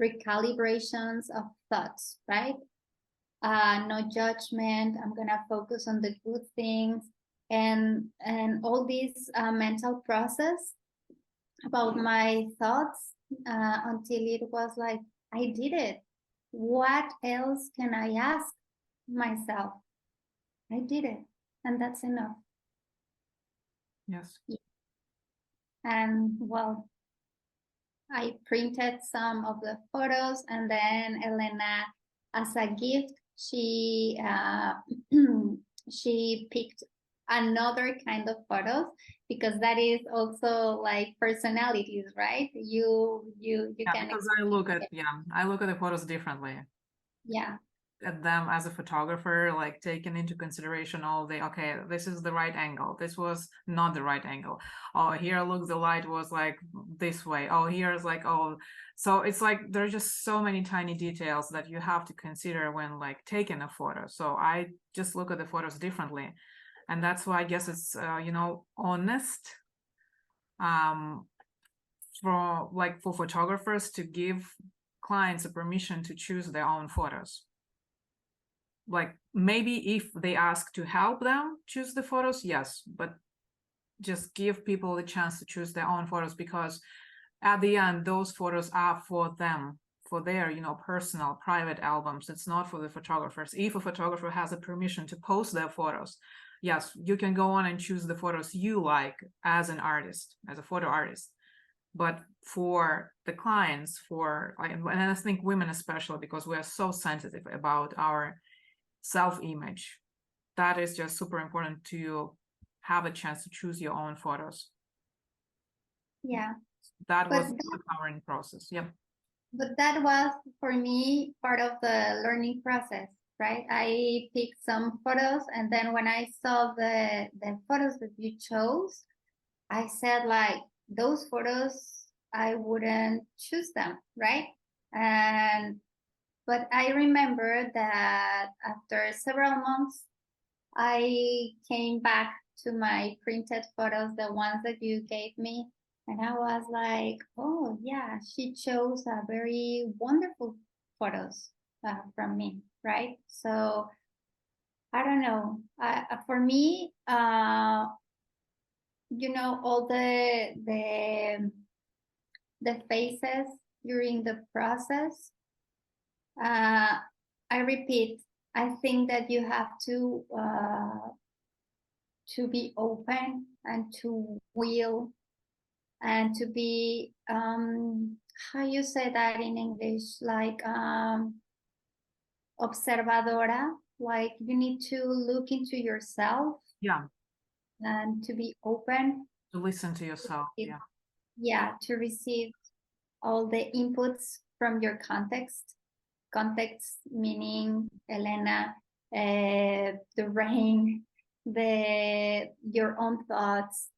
recalibrations of thoughts, right? No judgment. I'm gonna focus on the good things, and all these mental process about my thoughts until it was like, I did it. What else can I ask myself? I did it, and that's enough. Yes. And well, I printed some of the photos, and then Elena, as a gift, she she picked another kind of photos, because that is also like personalities, right? You Yeah, can because I look at the photos differently. yeah. At them as a photographer, like taking into consideration all the, okay, this is the right angle, this was not the right angle, oh here look, the light was like this way, oh here's like, oh, so it's like there's just so many tiny details that you have to consider when like taking a photo. So I just look at the photos differently, and that's why I guess it's honest for photographers to give clients a permission to choose their own photos. Like maybe if they ask to help them choose the photos, yes, but just give people the chance to choose their own photos, because at the end those photos are for them, for their personal private albums. It's not for the photographers. If a photographer has a permission to post their photos, yes, you can go on and choose the photos you like as an artist, as a photo artist. But for the clients, and I think women especially, because we are so sensitive about our self-image, that is just super important to have a chance to choose your own photos. Yeah, That but was the empowering process. Yep. but that was for me part of the learning process, right? I picked some photos, and then when I saw the photos that you chose, I said like, those photos I wouldn't choose them, right? And but I remember that after several months, I came back to my printed photos, the ones that you gave me, and I was like, oh yeah, she chose a very wonderful photos from me, right? So I don't know. For me, all the phases during the process. I repeat, I think that you have to be open and to will and to be how you say that in English, like observadora, like you need to look into yourself. Yeah. And to be open To listen to yourself. Yeah. Yeah, to receive all the inputs from your context meaning Elena, the rain, your own thoughts,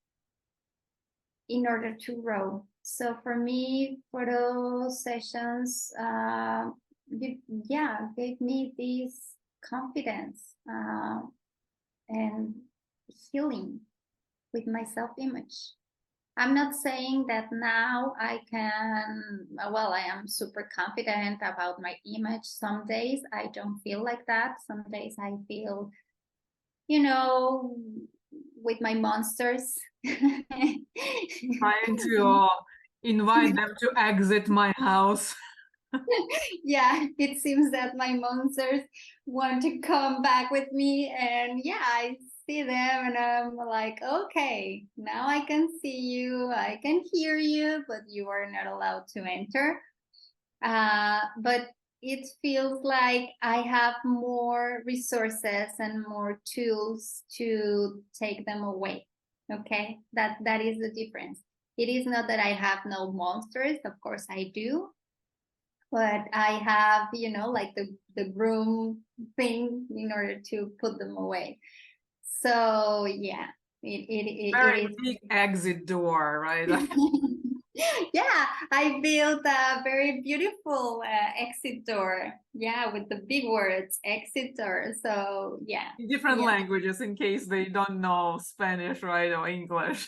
in order to grow. So for me, photo sessions, gave me this confidence and healing with my self-image. I'm not saying that now I am super confident about my image. Some days I don't feel like that. Some days I feel, with my monsters. Trying to invite them to exit my house. Yeah, it seems that my monsters want to come back with me, and yeah, I see them and I'm like, okay, now I can see you, I can hear you, but you are not allowed to enter. But it feels like I have more resources and more tools to take them away. Okay, that is the difference. It is not that I have no monsters, of course I do, but I have, like the broom thing in order to put them away. So yeah, Very it is. big exit door, right? Yeah, I built a very beautiful exit door. Yeah, with the big words, exit door. So yeah. In different Yeah. languages, in case they don't know Spanish, right, or English.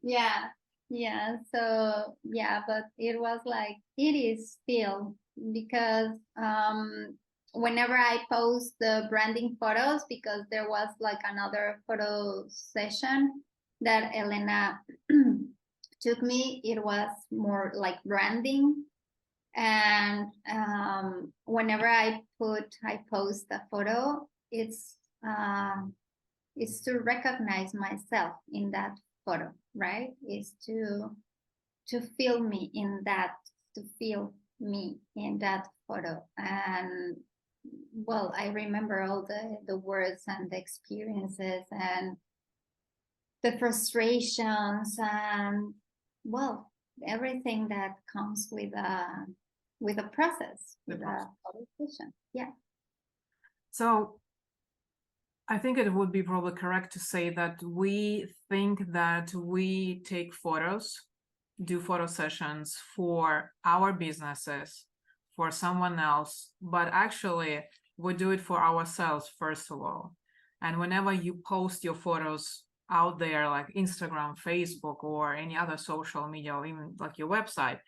Yeah, yeah. So yeah, but it was like, it is still, because whenever I post the branding photos, because there was like another photo session that Elena took me, it was more like branding. And whenever I post a photo, it's to recognize myself in that photo, right? Is to feel me in that photo. And well, I remember all the words and the experiences and the frustrations and, well, everything that comes with a process, with a session. Yeah. So I think it would be probably correct to say that we think that we take photos, do photo sessions for our businesses, for someone else, but actually we do it for ourselves, first of all. And whenever you post your photos out there, like Instagram, Facebook, or any other social media, or even like your website,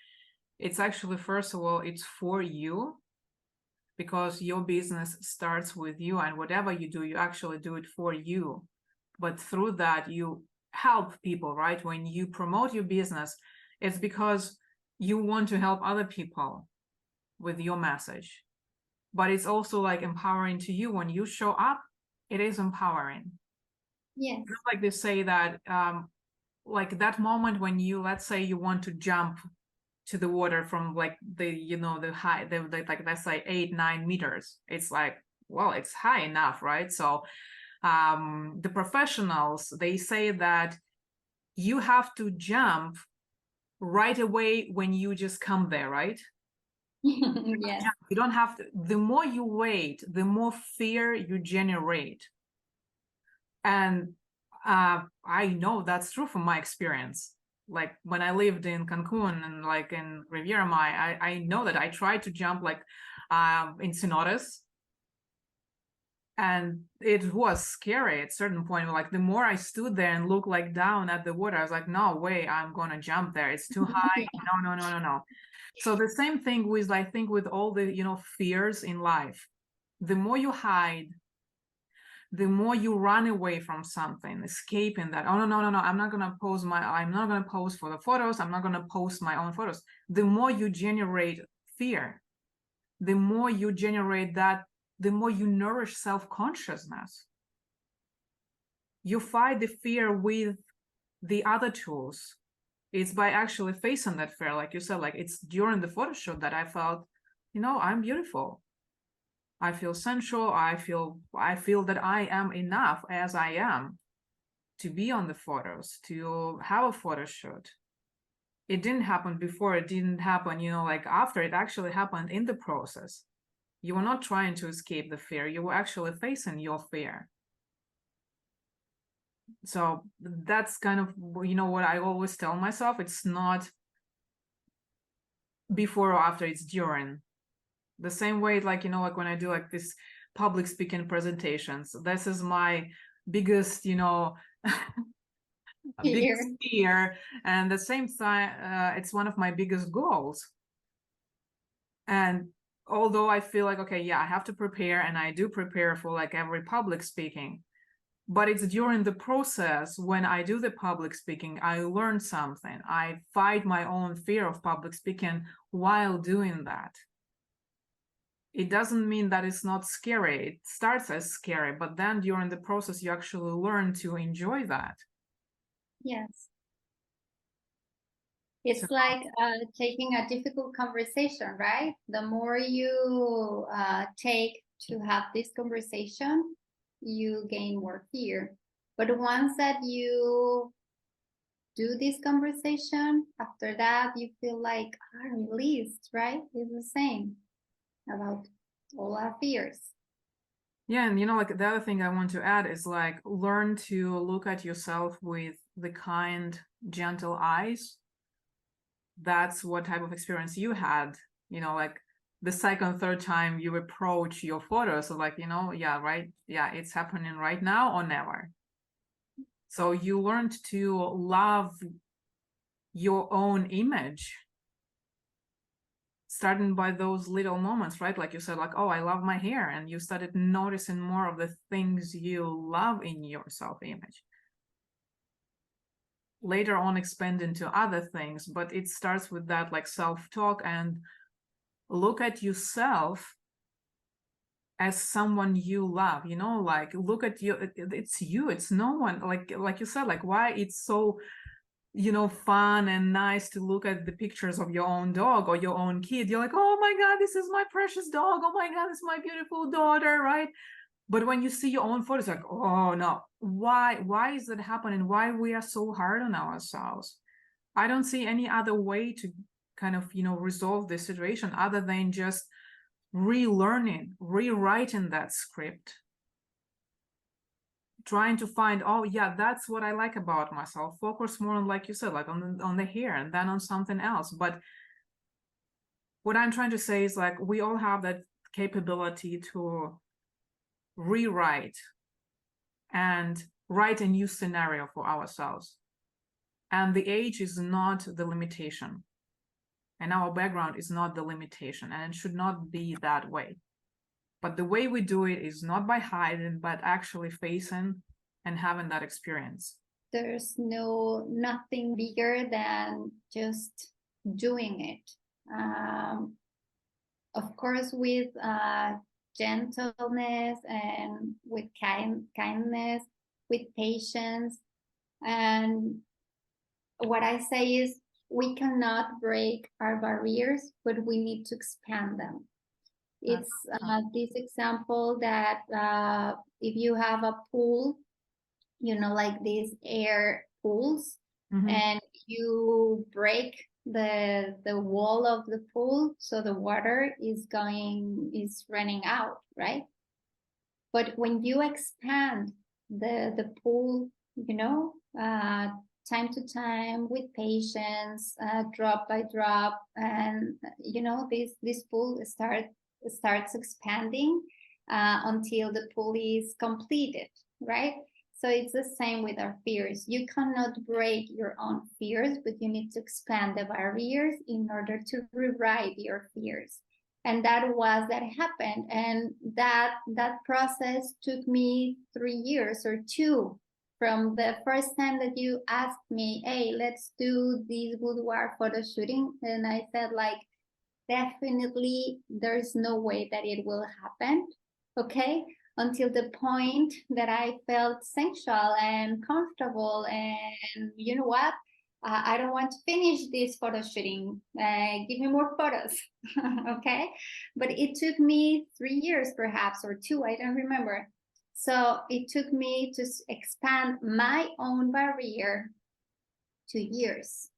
it's actually, first of all, it's for you, because your business starts with you, and whatever you do, you actually do it for you. But through that, you help people, right? When you promote your business, it's because you want to help other people with your message. But it's also like empowering to you. When you show up, it is empowering. Yes. Just like they say that, like that moment when you, let's say you want to jump to the water from like the the high, the like let's say 8-9 meters, it's like, well, it's high enough, right? So the professionals, they say that you have to jump right away when you just come there, right? Yes. You don't have to. The more you wait, the more fear you generate. And I know that's true from my experience. Like when I lived in Cancun and like in Riviera Maya, I know that I tried to jump like in cenotes, and it was scary at a certain point. Like the more I stood there and looked like down at the water, I was like, no way, I'm gonna jump there. It's too high. No. So the same thing with, I think, with all the fears in life. The more you hide, the more you run away from something, escaping that. Oh, no, I'm not going to post for the photos. I'm not going to post my own photos. The more you generate fear, the more you generate that, the more you nourish self-consciousness. You fight the fear with the other tools. It's by actually facing that fear. Like you said, like it's during the photo shoot that I felt, I'm beautiful. I feel sensual. I feel that I am enough as I am to be on the photos, to have a photo shoot. It didn't happen before. It didn't happen, like after. It actually happened in the process. You were not trying to escape the fear. You were actually facing your fear. So that's kind of, what I always tell myself. It's not before or after, it's during. The same way, like, like when I do like this public speaking presentations, this is my biggest, biggest fear, and the same time, it's one of my biggest goals. And although I feel like, okay, yeah, I have to prepare, and I do prepare for like every public speaking, but it's during the process when I do the public speaking, I learn something. I fight my own fear of public speaking while doing that. It doesn't mean that it's not scary. It starts as scary, but then during the process, you actually learn to enjoy that. Yes. It's like taking a difficult conversation, right? The more you take to have this conversation, you gain more fear. But once that you do this conversation, after that, you feel like released, right? It's the same about all our fears. Yeah, and like the other thing I want to add is like learn to look at yourself with the kind, gentle eyes. That's what type of experience you had, like the second, third time you approach your photos, so like, yeah, right, yeah, it's happening right now or never. So you learned to love your own image, starting by those little moments, right? Like you said, like, oh, I love my hair, and you started noticing more of the things you love in your self-image. Later on, expand into other things, but it starts with that like self-talk, and look at yourself as someone you love, like look at you. It's you, it's no one. Like you said, like why it's so fun and nice to look at the pictures of your own dog or your own kid. You're like, oh my God, this is my precious dog. Oh my God, this is my beautiful daughter, right? But when you see your own photos, like, oh no, why is that happening? Why we are so hard on ourselves? I don't see any other way to kind of, resolve this situation other than just relearning, rewriting that script, trying to find, oh yeah, that's what I like about myself. Focus more on, like you said, like on the hair and then on something else. But what I'm trying to say is, like, we all have that capability to rewrite and write a new scenario for ourselves. And the age is not the limitation. And our background is not the limitation. And it should not be that way. But the way we do it is not by hiding, but actually facing and having that experience. There's nothing bigger than just doing it. Of course, with gentleness and with kindness, with patience. And what I say is, we cannot break our barriers, but we need to expand them. It's this example that if you have a pool, like these air pools, and you break the wall of the pool, so the water is running out, right? But when you expand the pool, time to time, with patience, drop by drop, and this pool starts expanding until the pool is completed, right? So it's the same with our fears. You cannot break your own fears, but you need to expand the barriers in order to rewrite your fears. And that happened. And that process took me 3 years or 2, from the first time that you asked me, hey, let's do this boudoir photo shooting. And I said, like, definitely there's no way that it will happen. Okay. Until the point that I felt sensual and comfortable, and you know what? I don't want to finish this photo shooting. Give me more photos. Okay. But it took me 3 years, perhaps, or 2, I don't remember. So it took me to expand my own barrier 2 years.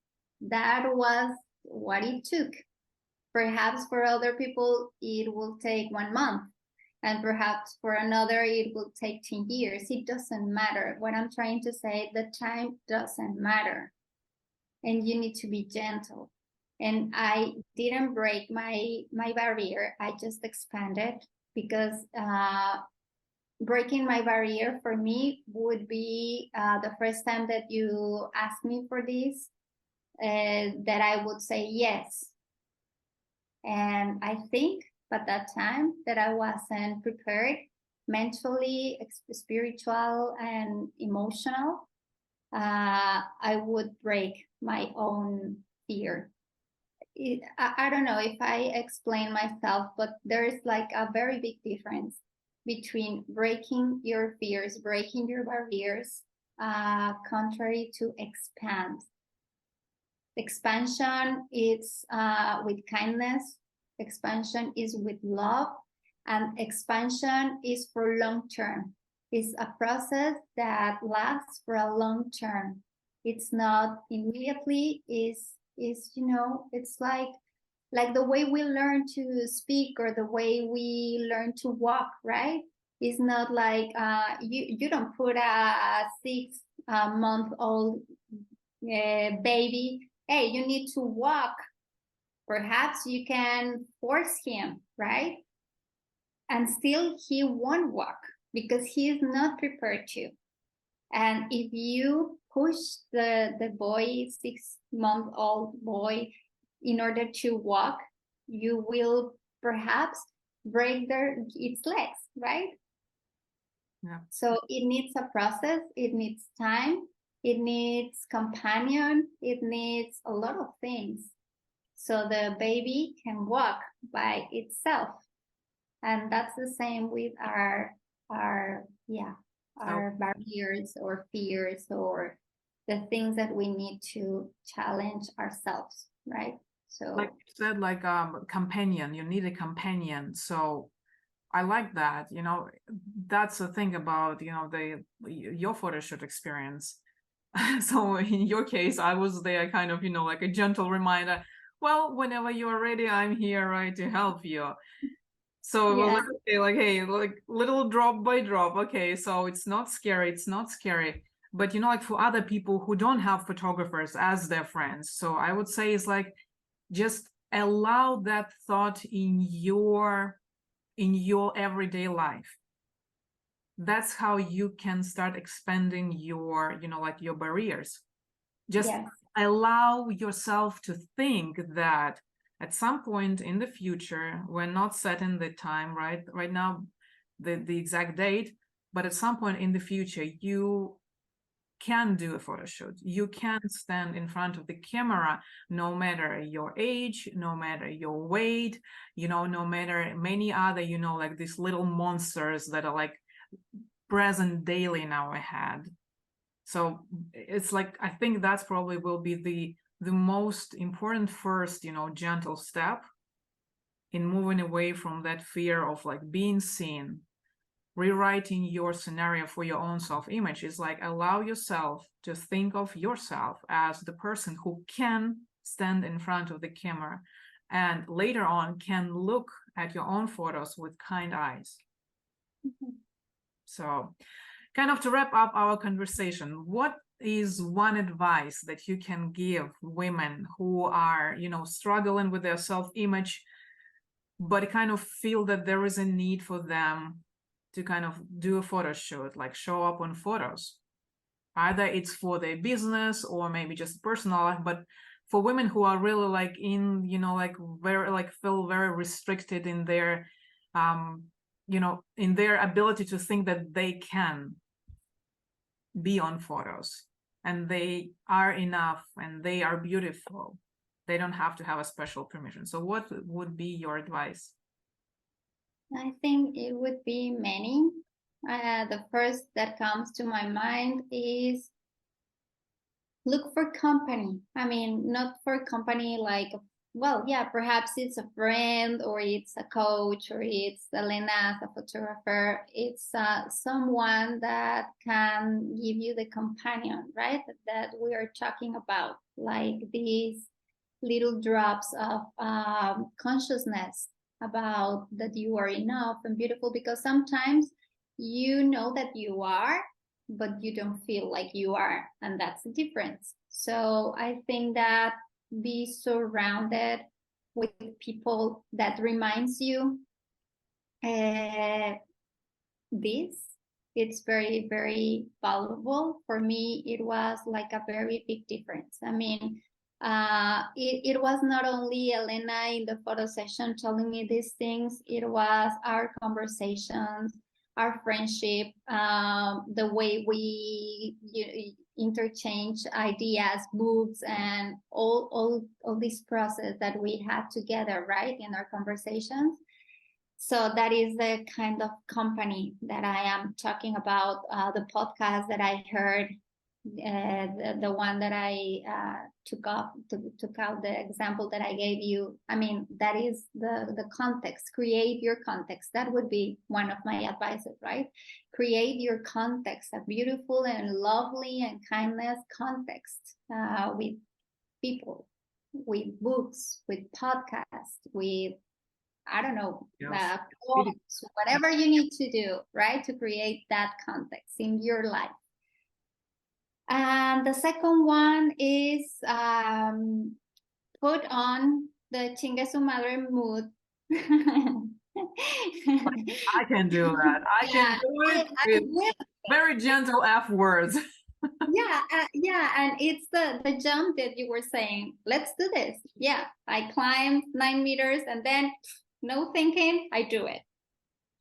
That was what it took. Perhaps for other people, it will take 1 month. And perhaps for another, it will take 10 years. It doesn't matter. What I'm trying to say, the time doesn't matter. And you need to be gentle. And I didn't break my barrier. I just expanded, because breaking my barrier for me would be the first time that you asked me for this, that I would say yes. And I think at that time that I wasn't prepared mentally, spiritual, and emotional. I would break my own fear. I don't know if I explain myself, but there's like a very big difference between breaking your fears, breaking your barriers, contrary to expand. Expansion is with kindness. Expansion is with love, and expansion is for long term. It's a process that lasts for a long term. It's not immediately. It's like the way we learn to speak, or the way we learn to walk, right? It's not like you don't put a 6-month-old baby, hey, you need to walk. Perhaps you can force him, right? And still he won't walk, because he is not prepared to. And if you push the boy, 6-month-old boy, in order to walk, you will perhaps break its legs, right? Yeah. So it needs a process, it needs time, it needs companion, it needs a lot of things. So the baby can walk by itself. And that's the same with our barriers or fears, or the things that we need to challenge ourselves, right? So like you said, like companion, you need a companion. So I like that, you know, that's the thing about, you know, your photo shoot experience. So in your case, I was there kind of, you know, like a gentle reminder, well, whenever you're ready, I'm here, right, to help you. So well, yeah, let's say like, hey, like little drop by drop. Okay, so it's not scary, it's not scary. But you know, like for other people who don't have photographers as their friends, so I would say it's like just allow that thought in your everyday life. That's how you can start expanding your, you know, like your barriers. Just yes, allow yourself to think that at some point in the future, we're not setting the time, right now, the exact date, but at some point in the future, you can do a photo shoot. You can stand in front of the camera, no matter your age, no matter your weight, you know, no matter many other, you know, like these little monsters that are like present daily in our head. So it's like, I think that's probably will be the most important first, you know, gentle step in moving away from that fear of like being seen. Rewriting your scenario for your own self-image is like allow yourself to think of yourself as the person who can stand in front of the camera and later on can look at your own photos with kind eyes. So kind of to wrap up our conversation, what is one advice that you can give women who are, you know, struggling with their self-image, but kind of feel that there is a need for them to kind of do a photo shoot, like show up on photos? Either it's for their business or maybe just personal life, but for women who are really like in, you know, like very like feel very restricted in their you know, in their ability to think that they can be on photos and they are enough and they are beautiful. They don't have to have a special permission. So what would be your advice? I think it would be many. The first that comes to my mind is look for company. I mean, not for company like, well, yeah, perhaps it's a friend or it's a coach or it's Elena, a photographer. It's someone that can give you the companion, right? That we are talking about, like these little drops of consciousness about that you are enough and beautiful, because sometimes you know that you are, but you don't feel like you are, and that's the difference. So I think that be surrounded with people that reminds you this, it's very, very valuable. For me, it was like a very big difference. I mean, it was not only Elena in the photo session telling me these things, it was our conversations, our friendship, the way we interchange ideas, books, and all this process that we had together, right, in our conversations. So that is the kind of company that I am talking about. The podcast that I heard, the one that I took out the example that I gave you. I mean, that is the context. Create your context. That would be one of my advices, right? Create your context, a beautiful and lovely and kindness context with people, with books, with podcasts, with, I don't know, Yes. quotes, whatever you need to do, right, to create that context in your life. And the second one is put on the chingue su madre mood. I can do that. I can do it I with will. very gentle F words. Yeah, and it's the jump that you were saying. Let's do this. Yeah, I climbed 9 meters and then no thinking, I do it.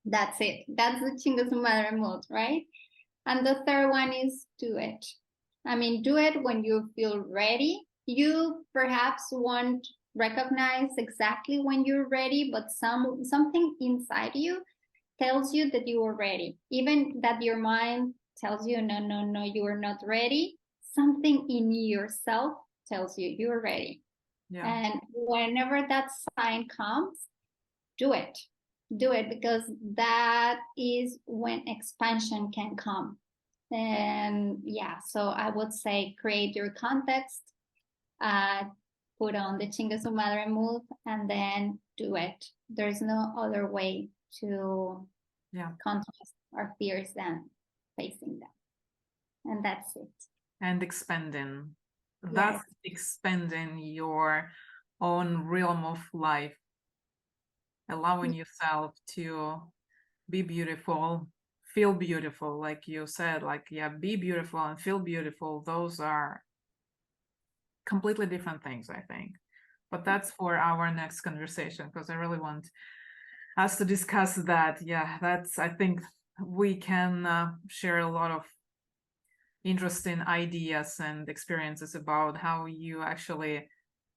That's it. That's the chingue su madre mood, right? And the third one is do it. I mean, do it when you feel ready. You perhaps won't recognize exactly when you're ready, but something inside you tells you that you are ready. Even that your mind tells you, no, you are not ready. something in yourself tells you you're ready. Yeah. And whenever that sign comes, do it. Do it, because that is when expansion can come. And yeah, so I would say create your context, put on the chingue su madre mood, and then do it. There's no other way to contrast our fears than facing them. And that's it. And expanding. Yes. That's expanding your own realm of life, allowing yourself to be beautiful, feel beautiful, like you said, like, yeah, be beautiful and feel beautiful. Those are completely different things, I think. But that's for our next conversation, because I really want us to discuss that. Yeah, that's, I think we can share a lot of interesting ideas and experiences about how you actually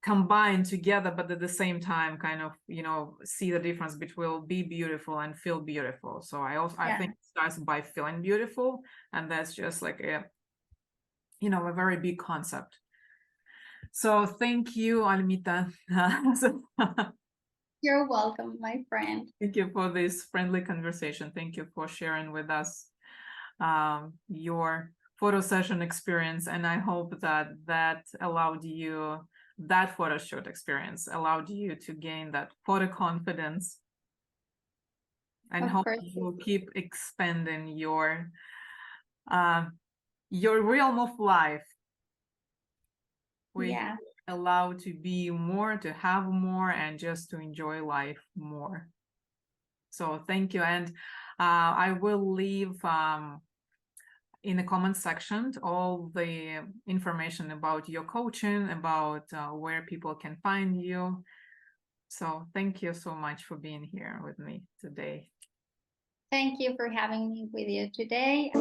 combine together, but at the same time kind of, you know, see the difference between be beautiful and feel beautiful. So I think it starts by feeling beautiful, and that's just like a, you know, a very big concept. So thank you, Almita. You're welcome, my friend. Thank you for this friendly conversation. Thank you for sharing with us your photo session experience, and I hope that allowed you, that photo shoot experience allowed you to gain that photo confidence, and hope you will keep expanding your realm of life, where you're allowed to be more, to have more, and just to enjoy life more. So thank you, and I will leave in the comment section all the information about your coaching, about where people can find you. So thank you so much for being here with me today. Thank you for having me with you today.